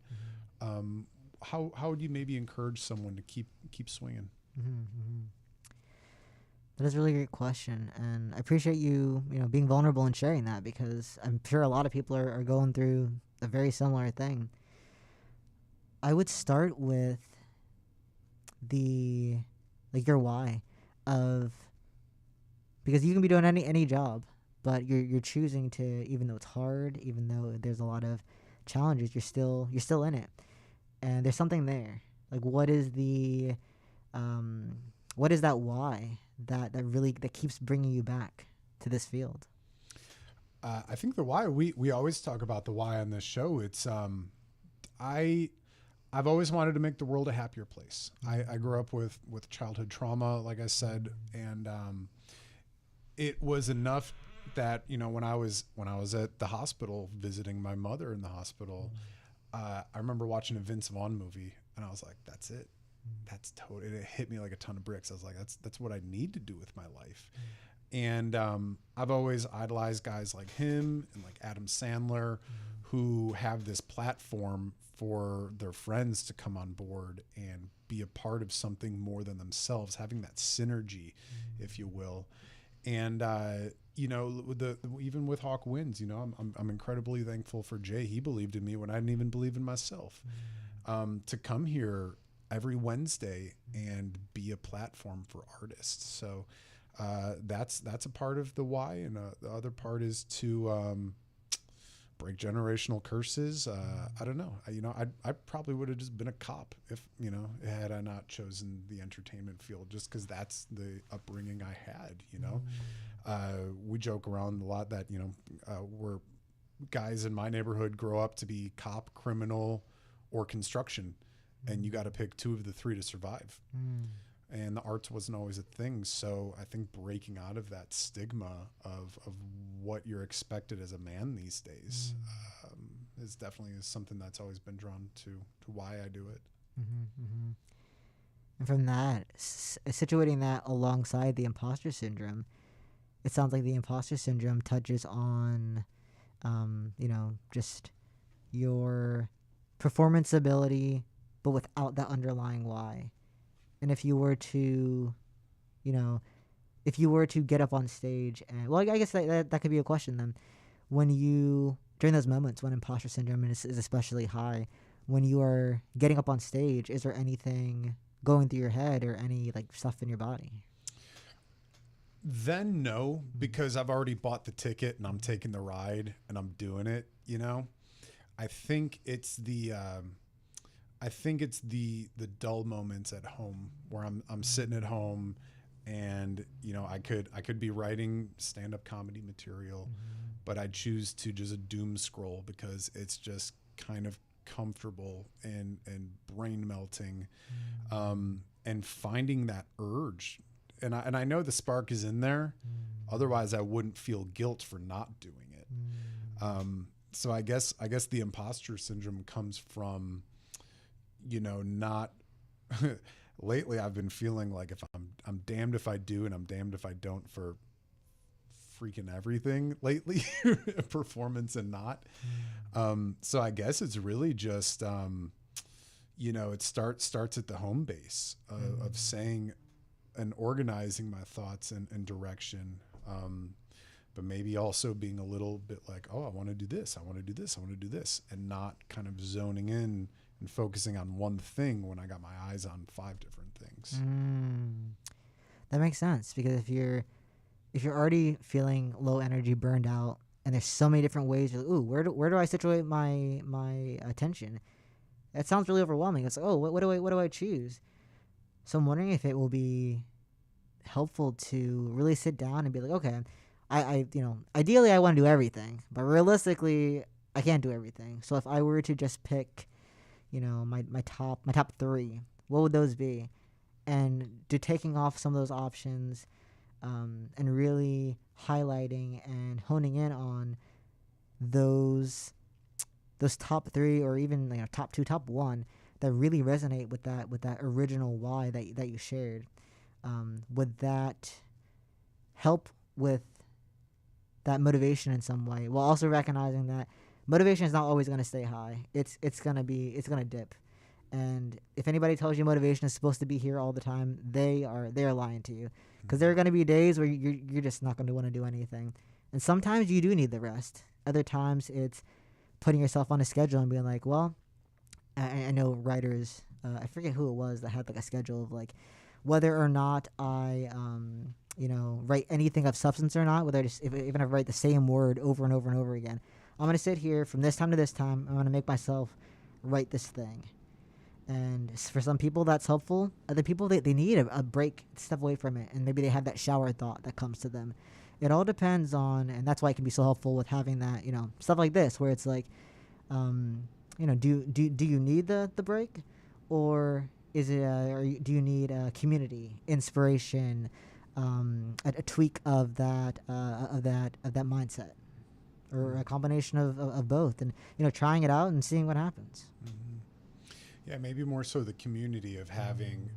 How would you maybe encourage someone to keep swinging? That is a really great question, and I appreciate you being vulnerable and sharing that, because I'm sure a lot of people are going through a very similar thing. I would start with your why of, because you can be doing any job, but you're choosing to, even though it's hard, even though there's a lot of challenges, you're still in it, and there's something there. Like, what is that why that keeps bringing you back to this field? I think the why, we always talk about the why on this show. It's I've always wanted to make the world a happier place. I grew up with childhood trauma, like I said, and it was enough that, you know, when I was at the hospital visiting my mother in the hospital, I remember watching a Vince Vaughn movie, and I was like, that's it. That's totally, it hit me like a ton of bricks. I was like, that's what I need to do with my life. And I've always idolized guys like him and like Adam Sandler, who have this platform for their friends to come on board and be a part of something more than themselves, having that synergy, if you will. And you know, even with Hawk Wins, you know, I'm incredibly thankful for Jay. He believed in me when I didn't even believe in myself. To come here every Wednesday and be a platform for artists. So that's a part of the why, and the other part is to break generational curses. I don't know. I probably would have just been a cop if, you know, had I not chosen the entertainment field, just because that's the upbringing I had. You know, we joke around a lot that, you know, we're guys in my neighborhood grow up to be cop, criminal, or construction. and you got to pick 2 of the 3 to survive. Mm. And the arts wasn't always a thing. So I think breaking out of that stigma of what you're expected as a man these days is definitely something that's always been drawn to why I do it. Mm-hmm, mm-hmm. And from that, situating that alongside the imposter syndrome, it sounds like the imposter syndrome touches on, just your performance ability, but without that underlying why. And if you were to, get up on stage and, well, I guess that could be a question then. During those moments when imposter syndrome is especially high, when you are getting up on stage, is there anything going through your head or any like stuff in your body? Then no, because I've already bought the ticket and I'm taking the ride and I'm doing it, I think it's the dull moments at home where I'm sitting at home and I could be writing stand-up comedy material, but I choose to just doom scroll because it's just kind of comfortable and brain melting, and finding that urge, and I know the spark is in there, otherwise I wouldn't feel guilt for not doing it. So I guess the imposter syndrome comes from not lately I've been feeling like if I'm damned if I do and I'm damned if I don't for freaking everything lately, performance and not. So I guess it's really just it starts at the home base of saying and organizing my thoughts and direction, but maybe also being a little bit like, oh, I want to do this, I want to do this, I want to do this, and not kind of zoning in and focusing on one thing when I got my eyes on 5 different things. That makes sense, because if you're already feeling low energy, burned out, and there's so many different ways, you're like, ooh, where do I situate my attention? That sounds really overwhelming. It's like, oh, what do I choose? So I'm wondering if it will be helpful to really sit down and be like, okay, I ideally I want to do everything, but realistically I can't do everything. So if I were to just pick, my top 3, what would those be? And taking off some of those options, and really highlighting and honing in on those top 3, or even top 2, top 1, that really resonate with that original why that you shared. Would that help with that motivation in some way, while also recognizing that motivation is not always going to stay high. It's going to dip. And if anybody tells you motivation is supposed to be here all the time, they are lying to you, because there are going to be days where you're just not going to want to do anything. And sometimes you do need the rest. Other times it's putting yourself on a schedule and being like, well, I know writers, I forget who it was that had like a schedule of like whether or not I write anything of substance or not, whether even if I write the same word over and over and over again, I'm going to sit here from this time to this time, I'm going to make myself write this thing. And for some people that's helpful. Other people, they need a break, step away from it, and maybe they have that shower thought that comes to them. It all depends on, and that's why it can be so helpful with having that, stuff like this, where it's like, do you need the break, or is it, do you need community, inspiration, a tweak of that mindset, or a combination of both, and trying it out and seeing what happens. Yeah, maybe more so the community of having,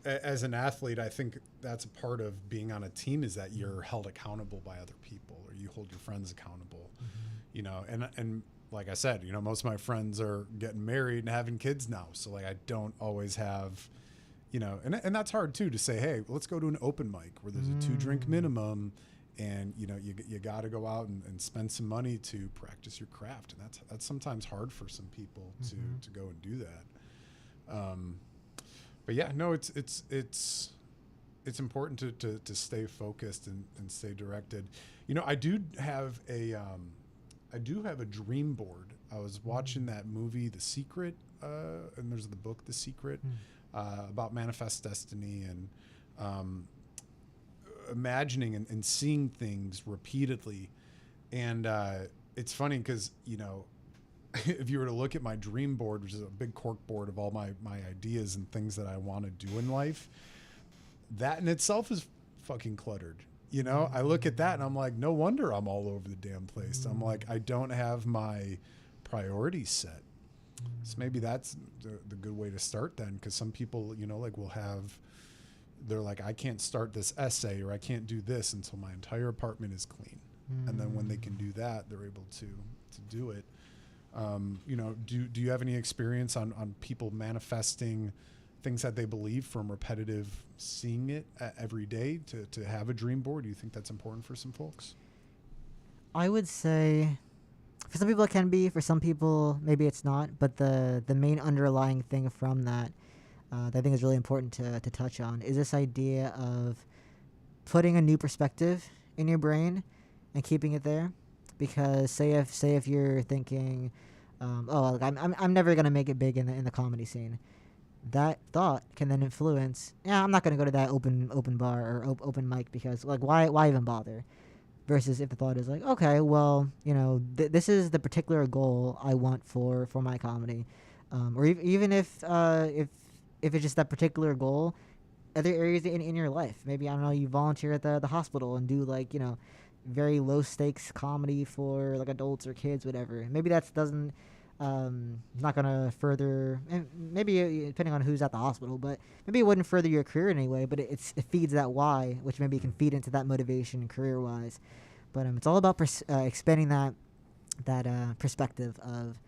as an athlete, I think that's a part of being on a team, is that you're held accountable by other people, or you hold your friends accountable, and like I said, most of my friends are getting married and having kids now. So like, I don't always have, and that's hard too, to say, hey, let's go to an open mic where there's a 2-drink minimum. And you got to go out and spend some money to practice your craft, and that's sometimes hard for some people to go and do that. But yeah, no, it's important to stay focused and stay directed. I do have a dream board. I was watching that movie, The Secret, and there's the book, The Secret, about manifest destiny, and imagining and seeing things repeatedly. And it's funny because if you were to look at my dream board, which is a big cork board of all my ideas and things that I want to do in life, that in itself is fucking cluttered. You know, I look at that and I'm like, no wonder I'm all over the damn place. I'm like, I don't have my priorities set. So maybe that's the good way to start then, because some people, you know, like they're like, I can't start this essay or I can't do this until my entire apartment is clean. And then when they can do that, they're able to do it. You know, do you have any experience on people manifesting things that they believe from repetitive seeing it every day to have a dream board? Do you think that's important for some folks? I would say for some people it can be, for some people maybe it's not, but the main underlying thing from that that I think is really important to touch on is this idea of putting a new perspective in your brain and keeping it there. Because say if you're thinking, oh, I'm never gonna make it big in the comedy scene, that thought can then influence. Yeah, I'm not gonna go to that open bar or open mic because like why even bother? Versus if the thought is like, okay, well, you know, this is the particular goal I want for my comedy, or even if it's just that particular goal, other areas in your life, maybe I don't know, you volunteer at the hospital and do like, you know, very low stakes comedy for like adults or kids, whatever. Maybe that doesn't not gonna further, and maybe depending on who's at the hospital, but maybe it wouldn't further your career in any way, but it feeds that why, which maybe can feed into that motivation career wise. But it's all about expanding that perspective of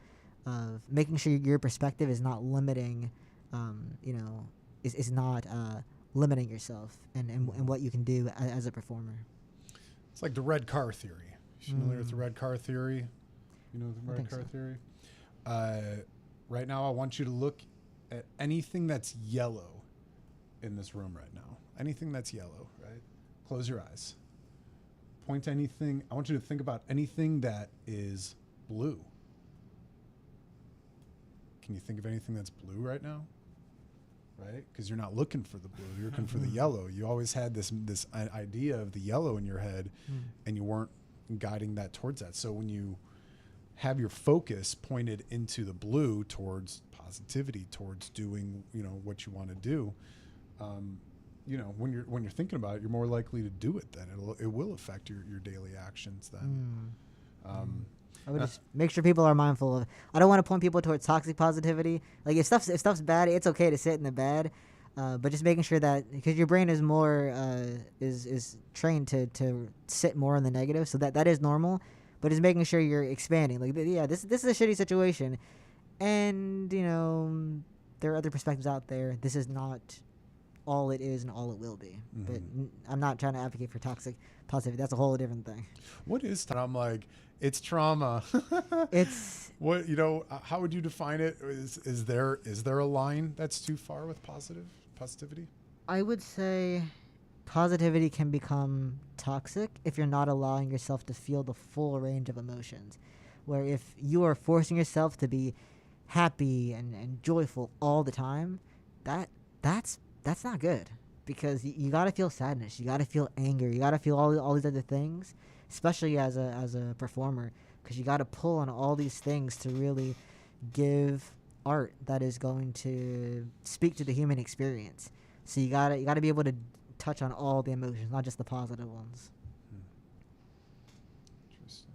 making sure your perspective is not limiting, you know, is not limiting yourself and what you can do as a performer. It's like the red car theory. You familiar with the red car theory? You know the red car theory? Right now, I want you to look at anything that's yellow in this room right now. Anything that's yellow, right? Close your eyes. Point to anything. I want you to think about anything that is blue. Can you think of anything that's blue right now? Right? Because you're not looking for the blue, you're looking for the yellow. You always had this idea of the yellow in your head, and you weren't guiding that towards that. So when you have your focus pointed into the blue, towards positivity, towards doing, you know, what you want to do, you know, when you're thinking about it, you're more likely to do it. Then it will affect your daily actions. Then. I would just make sure people are mindful of. I don't want to point people towards toxic positivity. Like if stuff's bad, it's okay to sit in the bad, but just making sure that, because your brain is more is trained to sit more in the negative, so that is normal. But just making sure you're expanding. Like yeah, this is a shitty situation, and you know there are other perspectives out there. This is not all it is and all it will be. But I'm not trying to advocate for toxic positivity. That's a whole different thing. What is? I'm like. It's trauma. It's what, you know, how would you define it? Is there a line that's too far with positivity? I would say positivity can become toxic if you're not allowing yourself to feel the full range of emotions. Where if you are forcing yourself to be happy and joyful all the time, that's not good, because you got to feel sadness, you got to feel anger, you got to feel all these other things, especially as a performer, because you got to pull on all these things to really give art that is going to speak to the human experience. So you got to be able to touch on all the emotions, not just the positive ones. Interesting.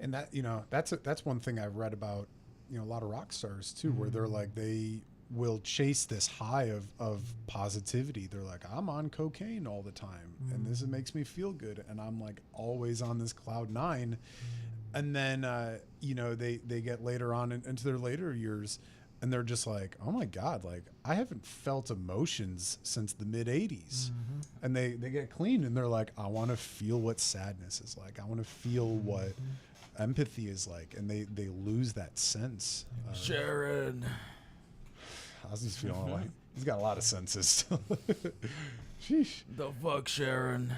And that, you know, that's one thing I've read about, you know, a lot of rock stars too, where they're like, they will chase this high of positivity. They're like, I'm on cocaine all the time and this makes me feel good, and I'm like always on this cloud nine. And then you know, they get later on into their later years, and they're just like, oh my God, like I haven't felt emotions since the mid 80s. And they get clean and they're like, I want to feel what sadness is like, I want to feel what empathy is like, and they lose that sense. Sharon, I was just feeling like he's got a lot of senses still. Sheesh. The fuck, Sharon.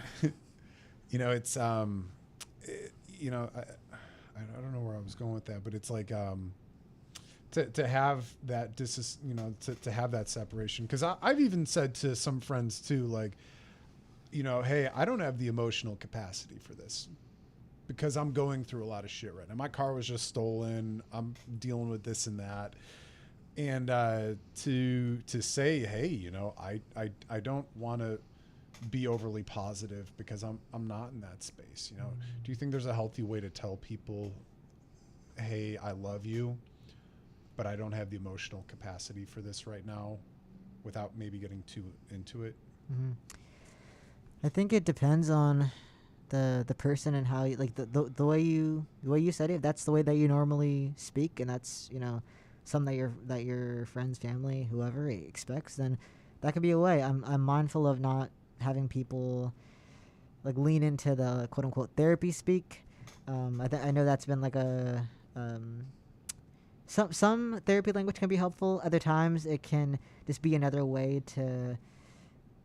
You know, it's you know, I don't know where I was going with that, but it's like to have that you know, to have that separation, because I've even said to some friends too, like, you know, hey, I don't have the emotional capacity for this, because I'm going through a lot of shit right now. My car was just stolen. I'm dealing with this and that. And to say, hey, you know, I don't want to be overly positive because I'm not in that space, you know. Do you think there's a healthy way to tell people, hey, I love you, but I don't have the emotional capacity for this right now, without maybe getting too into it? Mm-hmm. I think it depends on the person and how you, like the way you said it. That's the way that you normally speak, and that's, you know, something that your friends, family, whoever expects. Then that could be a way. I'm mindful of not having people like lean into the quote unquote therapy speak. I know that's been like a some therapy language can be helpful. Other times it can just be another way to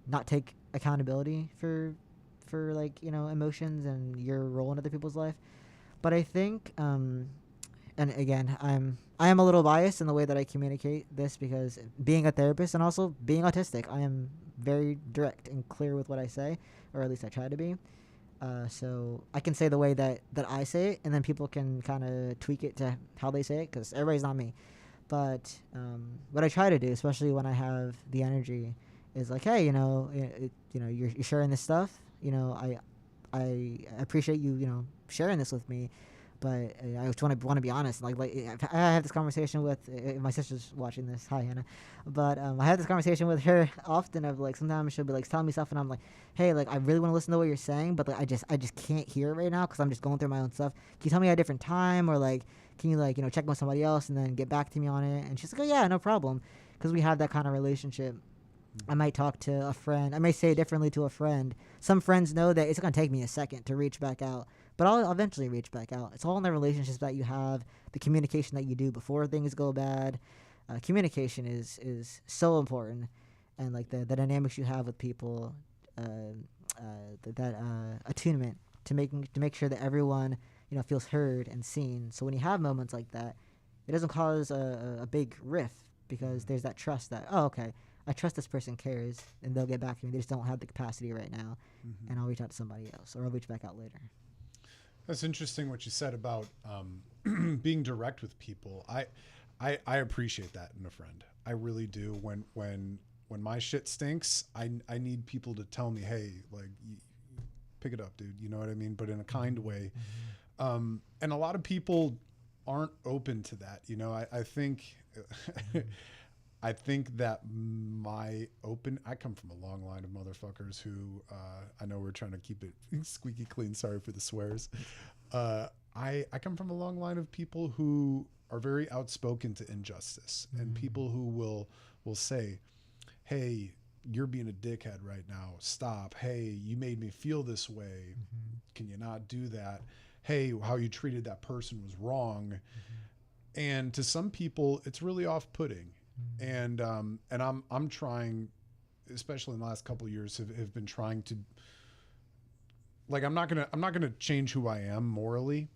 not take accountability for like, you know, emotions and your role in other people's life. But I think and again, I am a little biased in the way that I communicate this, because being a therapist and also being autistic, I am very direct and clear with what I say, or at least I try to be. So I can say the way that I say it, and then people can kind of tweak it to how they say it, because everybody's not me. But what I try to do, especially when I have the energy, is like, hey, you know, you know, you're sharing this stuff. You know, I appreciate you, you know, sharing this with me. But I just want to be honest. Like I have this conversation with my sister's watching this. Hi, Hannah. But I have this conversation with her often. Of like, sometimes she'll be like telling me stuff, and I'm like, hey, like I really want to listen to what you're saying, but like I just can't hear it right now because I'm just going through my own stuff. Can you tell me at a different time, or like can you, like, you know, check with somebody else and then get back to me on it? And she's like, oh yeah, no problem, because we have that kind of relationship. I might talk to a friend. I may say it differently to a friend. Some friends know that it's going to take me a second to reach back out, but I'll eventually reach back out. It's all in the relationships that you have, the communication that you do before things go bad. Communication is so important, and like the dynamics you have with people, that attunement to make sure that everyone, you know, feels heard and seen. So when you have moments like that, it doesn't cause a big rift, because there's that trust that, oh, okay, I trust this person cares and they'll get back to me. They just don't have the capacity right now, and I'll reach out to somebody else, or I'll reach back out later. That's interesting what you said about being direct with people. I appreciate that in a friend. I really do. When my shit stinks, I need people to tell me, hey, like, pick it up, dude. You know what I mean? But in a kind way. And a lot of people aren't open to that. You know, I think I think that I come from a long line of motherfuckers who, I know we're trying to keep it squeaky clean. Sorry for the swears. I come from a long line of people who are very outspoken to injustice, and people who will say, hey, you're being a dickhead right now. Stop. Hey, you made me feel this way. Can you not do that? Hey, how you treated that person was wrong. And to some people, it's really off-putting. And I'm trying, especially in the last couple of years, have been trying to, like, I'm not gonna change who I am morally,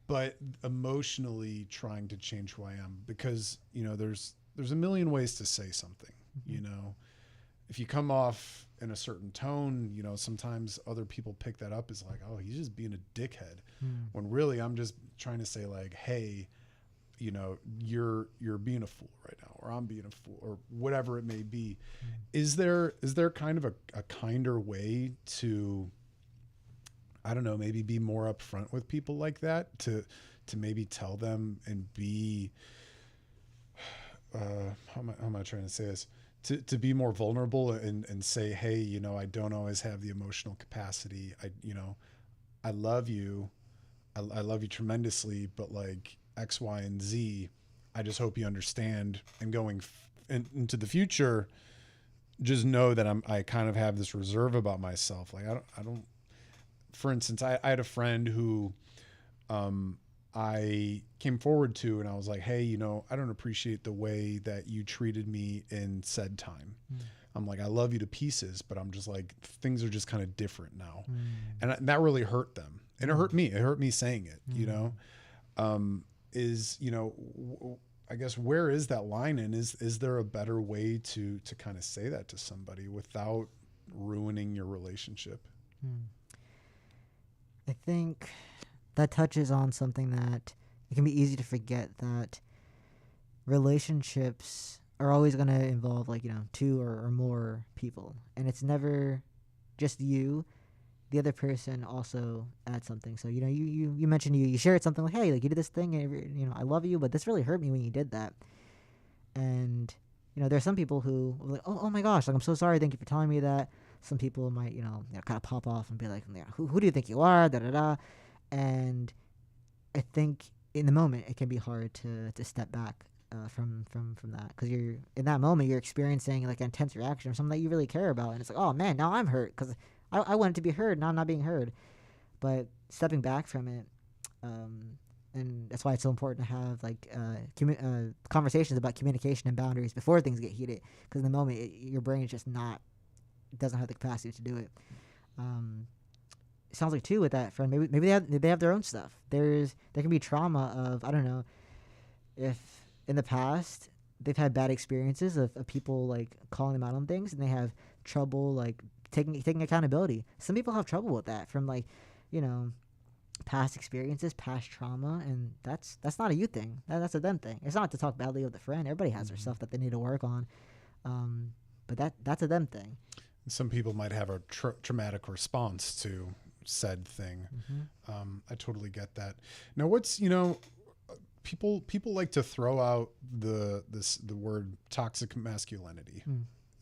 but emotionally trying to change who I am, because, you know, there's a million ways to say something. You know, if you come off in a certain tone, you know, sometimes other people pick that up as like, oh, he's just being a dickhead, when really I'm just trying to say, like, hey, you know, you're being a fool right now, or I'm being a fool, or whatever it may be. Is there kind of a kinder way to, I don't know, maybe be more upfront with people like that, to maybe tell them and be, how am I trying to say this? To be more vulnerable and say, hey, you know, I don't always have the emotional capacity. I love you. I love you tremendously, but like X, Y, and Z, I just hope you understand. And going into the future, just know that I kind of have this reserve about myself. Like I don't. For instance, I had a friend who, I came forward to, and I was like, hey, you know, I don't appreciate the way that you treated me in said time. I'm like, I love you to pieces, but I'm just like, things are just kind of different now. And that really hurt them. And it hurt me. It hurt me saying it, you know, you know, I guess, where is that line? And is there a better way to kind of say that to somebody without ruining your relationship? I think that touches on something that it can be easy to forget, that relationships are always going to involve, like, two or more people, and it's never just you. The other person also adds something. So you mentioned you shared something like, hey, like, you did this thing, and I love you, but this really hurt me when you did that. And there's some people who are like, oh my gosh, like, I'm so sorry, thank you for telling me that. Some people might kind of pop off and be like, who do you think you are, da da da. And I think in the moment it can be hard to step back from that, because you're in that moment, you're experiencing like an intense reaction or something that you really care about, and it's like, oh man, now I'm hurt because I wanted to be heard, now I'm not being heard. But stepping back from it, and that's why it's so important to have like conversations about communication and boundaries before things get heated, because in the moment your brain is just not, doesn't have the capacity to do it. It sounds like too with that friend, maybe they have their own stuff. There can be trauma of, I don't know, if in the past they've had bad experiences of people like calling them out on things, and they have trouble like taking accountability. Some people have trouble with that from like past experiences, past trauma, and that's not a you thing. That's a them thing. It's not to talk badly of the friend. Everybody has their stuff that they need to work on, but that's a them thing. Some people might have a traumatic response to said thing. I totally get that. Now, what's people like to throw out the word toxic masculinity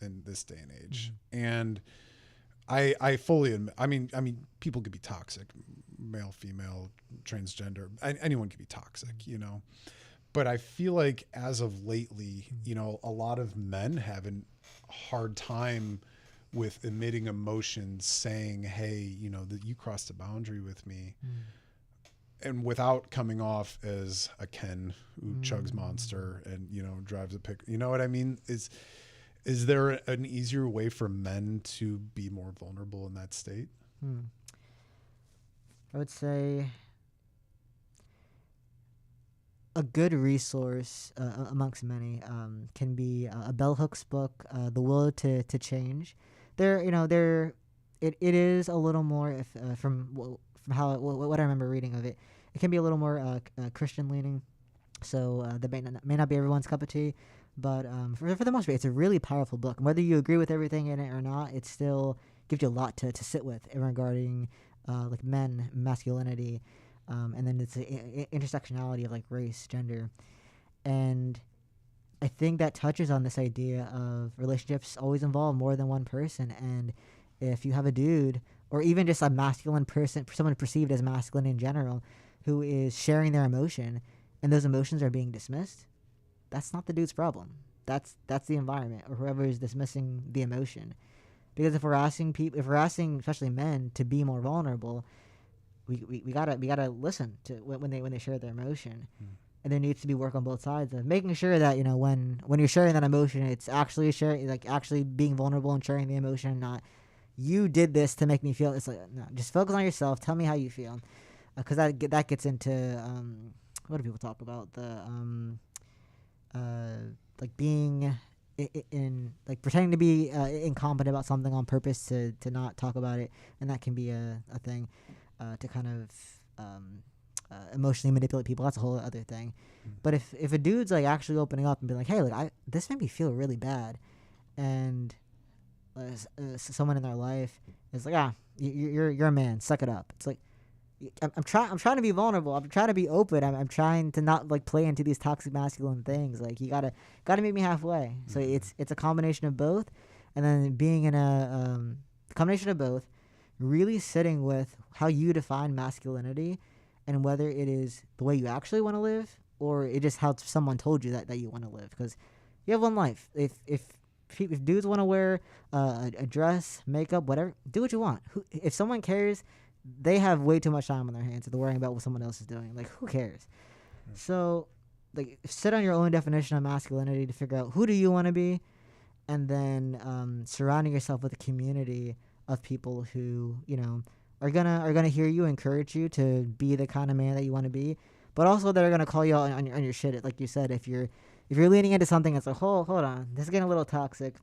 in this day and age, and I fully admit, I mean people could be toxic, male, female, transgender, anyone could be toxic, but I feel like as of lately, a lot of men have a hard time with emitting emotions, saying, hey, that you crossed a boundary with me, and without coming off as a Ken who chugs Monster and drives a pick. You know what I mean? Is there an easier way for men to be more vulnerable in that state? I would say a good resource amongst many can be a Bell Hooks book, The Will to Change. It is a little more from how what I remember reading of it. It can be a little more Christian leaning, so that may not be everyone's cup of tea. But for the most part, it's a really powerful book. And whether you agree with everything in it or not, it still gives you a lot to sit with regarding like men, masculinity, and then it's the intersectionality of like race, gender. And I think that touches on this idea of relationships always involve more than one person. And if you have a dude, or even just a masculine person, someone perceived as masculine in general, who is sharing their emotion, and those emotions are being dismissed, that's not the dude's problem. That's the environment or whoever is dismissing the emotion. Because if we're asking especially men, to be more vulnerable, we gotta listen to when they share their emotion. And there needs to be work on both sides of making sure that when you're sharing that emotion, it's actually actually being vulnerable and sharing the emotion, not you did this to make me feel. It's like, no, just focus on yourself. Tell me how you feel, because that gets into what do people talk about, the like being in like pretending to be incompetent about something on purpose to not talk about it, and that can be a thing to kind of emotionally manipulate people. That's a whole other thing. But if a dude's like actually opening up and being like, hey, like this made me feel really bad, and someone in their life is like, you're a man, suck it up. It's like, I'm trying to be vulnerable. I'm trying to be open. I'm trying to not like play into these toxic masculine things. Like, you gotta meet me halfway. So it's a combination of both, and then being in a combination of both, really sitting with how you define masculinity, and whether it is the way you actually want to live, or it just how someone told you that you want to live. Because you have one life. If dudes want to wear a dress, makeup, whatever, do what you want. If someone cares, they have way too much time on their hands if they're worrying about what someone else is doing. Like, who cares? So, like, sit on your own definition of masculinity to figure out who do you want to be, and then surrounding yourself with a community of people who are gonna hear you, encourage you to be the kind of man that you want to be, but also that are gonna call you out on your shit. Like you said, if you're leaning into something that's like, hold on, this is getting a little toxic,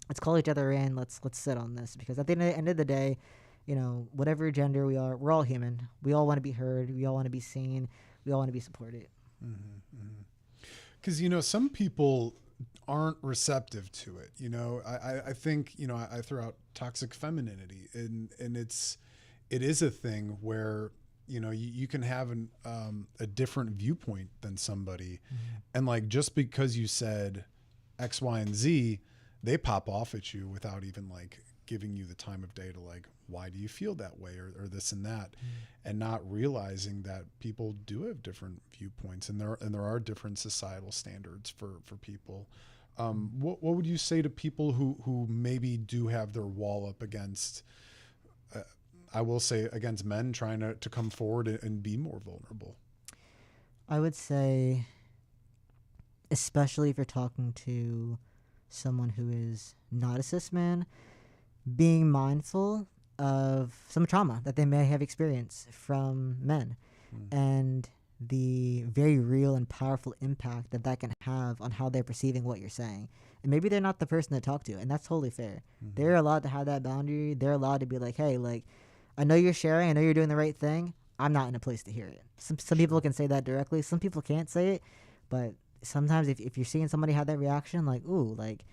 let's call each other in, let's sit on this, because at the end of the day, whatever gender we are, we're all human. We all want to be heard. We all want to be seen. We all want to be supported. Because some people aren't receptive to it. I think I throw out toxic femininity, and it is a thing where you can have a different viewpoint than somebody, and like just because you said X, Y, and Z, they pop off at you without even like giving you the time of day to like, why do you feel that way, or this and that, and not realizing that people do have different viewpoints, and there are different societal standards for people. What would you say to people who maybe do have their wall up against, I will say, against men trying to come forward and be more vulnerable? I would say, especially if you're talking to someone who is not a cis man, being mindful of some trauma that they may have experienced from men, and the very real and powerful impact that can have on how they're perceiving what you're saying. And maybe they're not the person to talk to, and that's totally fair. They're allowed to have that boundary. They're allowed to be like, hey, like, I know you're sharing, I know you're doing the right thing. I'm not in a place to hear it. Some people can say that directly. Some people can't say it, but sometimes if you're seeing somebody have that reaction, like, ooh, like,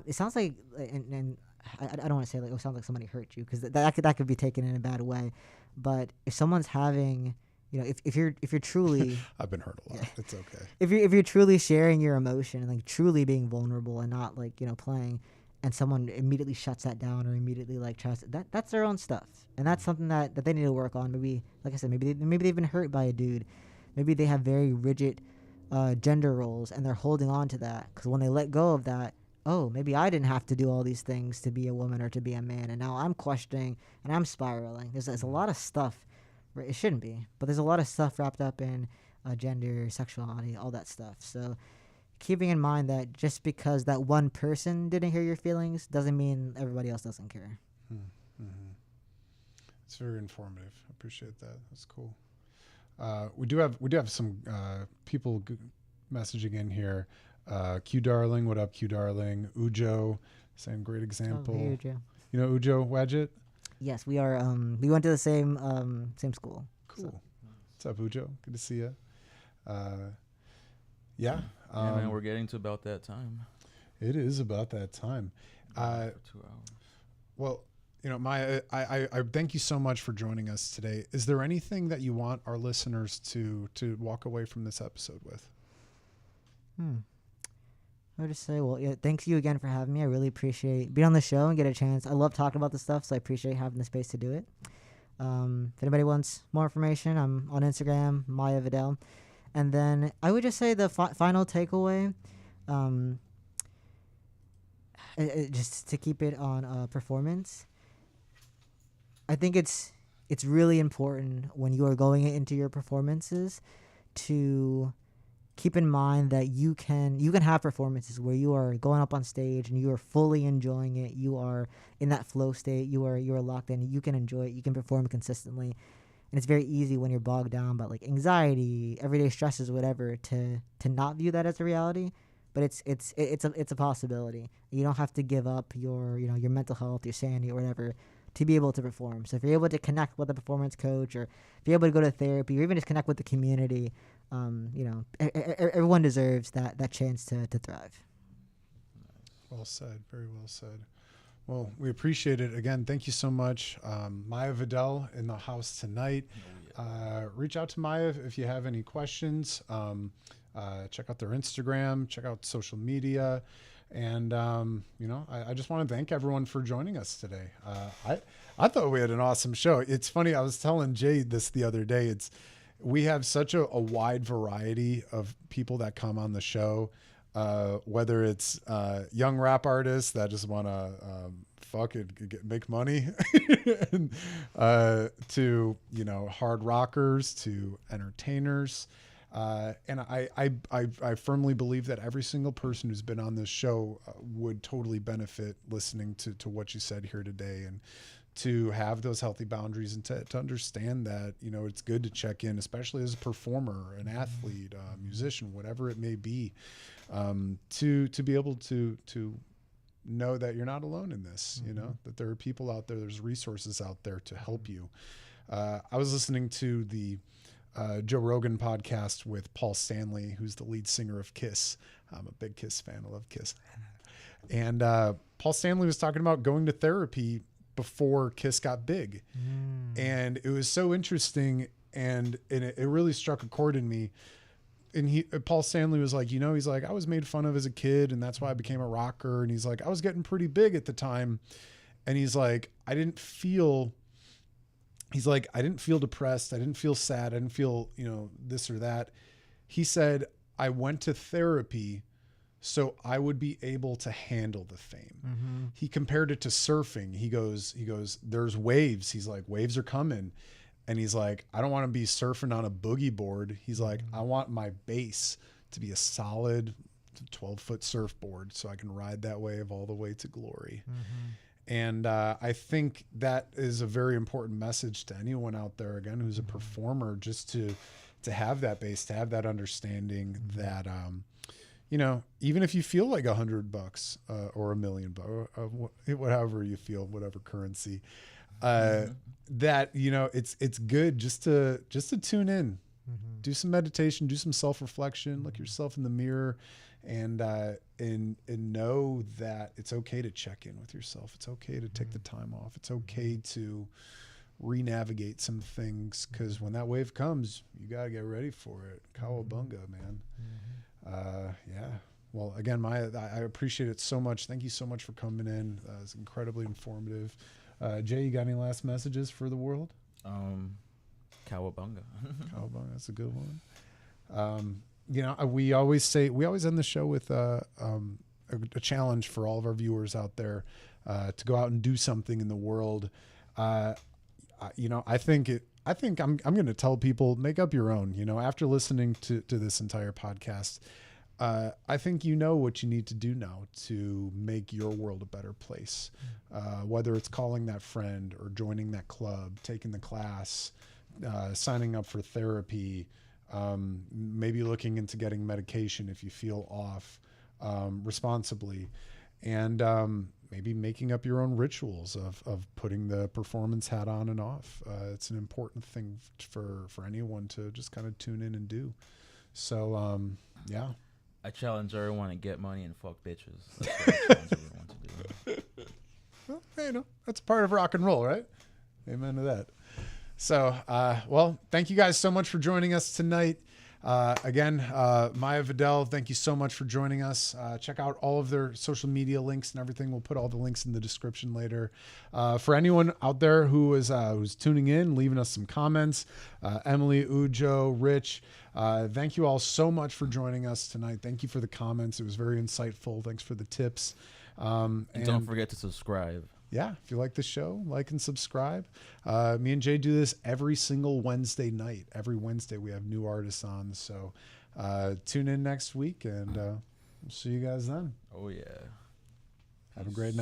it sounds like, and I don't want to say like, oh, it sounds like somebody hurt you, because that could be taken in a bad way. But if someone's having, if you're truly, I've been hurt a lot. It's okay. If you're truly sharing your emotion and like truly being vulnerable and not like playing, and someone immediately shuts that down or immediately like tries to, that's their own stuff, and that's something that they need to work on. Maybe, like I said, maybe they've been hurt by a dude, maybe they have very rigid gender roles and they're holding on to that, because when they let go of that, oh, maybe I didn't have to do all these things to be a woman or to be a man, and now I'm questioning and I'm spiraling. There's a lot of stuff. It shouldn't be, but there's a lot of stuff wrapped up in gender, sexuality, all that stuff. So keeping in mind that just because that one person didn't hear your feelings doesn't mean everybody else doesn't care. It's very informative. I appreciate that. That's cool. We do have some people messaging in here. Q Darling, what up, Q Darling? Ujo, same great example. Oh, hey, Ujo. You know Ujo Wadget? Yes, we are. We went to the same school. Cool. So. What's up, Ujo? Good to see you. Yeah, man, we're getting to about that time. It is about that time. For 2 hours. Well, Maya, I thank you so much for joining us today. Is there anything that you want our listeners to walk away from this episode with? I would just say, well, yeah, thank you again for having me. I really appreciate being on the show and get a chance. I love talking about this stuff, so I appreciate having the space to do it. If anybody wants more information, I'm on Instagram, Maya Vadell. And then I would just say the final takeaway, just to keep it on performance, I think it's really important when you are going into your performances to keep in mind that you can have performances where you are going up on stage and you are fully enjoying it. You are in that flow state. You are locked in. You can enjoy it. You can perform consistently, and it's very easy when you're bogged down by like anxiety, everyday stresses, whatever, to not view that as a reality. But it's a possibility. You don't have to give up your your mental health, your sanity, or whatever, to be able to perform. So if you're able to connect with a performance coach, or if you're able to go to therapy, or even just connect with the community, everyone deserves that chance to thrive. Well said. Very well said. Well, we appreciate it. Again, thank you so much. Maya Vadell in the house tonight. Reach out to Maya if you have any questions. Check out their Instagram. Check out social media. And, I just want to thank everyone for joining us today. I thought we had an awesome show. It's funny. I was telling Jay this the other day. We have such a wide variety of people that come on the show, whether it's young rap artists that just want to make money, and, to hard rockers, to entertainers. And I firmly believe that every single person who's been on this show would totally benefit listening to what you said here today, and to have those healthy boundaries, and to understand that, it's good to check in, especially as a performer, an athlete, a musician, whatever it may be, to be able to know that you're not alone in this, you know, that there are people out there, there's resources out there to help you. I was listening to the Joe Rogan podcast with Paul Stanley, who's the lead singer of Kiss. I'm a big Kiss fan. I love Kiss. And Paul Stanley was talking about going to therapy before Kiss got big. And it was so interesting, and it really struck a chord in me. And Paul Stanley was like, you know, he's like, I was made fun of as a kid, and that's why I became a rocker. And he's like, I was getting pretty big at the time. And he's like, I didn't feel depressed. I didn't feel sad. I didn't feel, you know, this or that. He said, I went to therapy so I would be able to handle the fame. He compared it to surfing. He goes, there's waves. He's like, waves are coming. And he's like, I don't want to be surfing on a boogie board. He's like, I want my base to be a solid 12-foot surfboard so I can ride that wave all the way to glory. And I think that is a very important message to anyone out there, again, who's a performer, just to have that base, to have that understanding that, you know, even if you feel like $100 or $1 million, whatever you feel, whatever currency, that, you know, it's good just to tune in, do some meditation, do some self-reflection, look yourself in the mirror, and know that it's okay to check in with yourself. It's okay to take the time off. It's okay to re-navigate some things, because when that wave comes, you got to get ready for it. Cowabunga, man. Yeah. Well, again, I appreciate it so much. Thank you so much for coming in. It's incredibly informative. Jay, you got any last messages for the world? Cowabunga. Cowabunga, that's a good one. You know, we always end the show with a challenge for all of our viewers out there to go out and do something in the world. You know, I think I'm going to tell people, make up your own. You know, after listening to this entire podcast, I think you know what you need to do now to make your world a better place. Whether it's calling that friend or joining that club, taking the class, signing up for therapy, maybe looking into getting medication if you feel off, responsibly, and maybe making up your own rituals of putting the performance hat on and off. It's an important thing for anyone to just kind of tune in and do. So, yeah. I challenge everyone to get money and fuck bitches. That's what I challenge everyone to do. Well, you know, that's part of rock and roll, right? Amen to that. So, well, thank you guys so much for joining us tonight. Again, Maya Vadell, thank you so much for joining us. Check out all of their social media links and everything. We'll put all the links in the description later. For anyone out there who's tuning in, leaving us some comments, Emily, Ujo, Rich, thank you all so much for joining us tonight. Thank you for the comments. It was very insightful. Thanks for the tips. And don't forget to subscribe. Yeah, if you like the show, like and subscribe. Me and Jay do this every single Wednesday night. Every Wednesday we have new artists on. So tune in next week, and we'll see you guys then. Oh, yeah. Have a great night.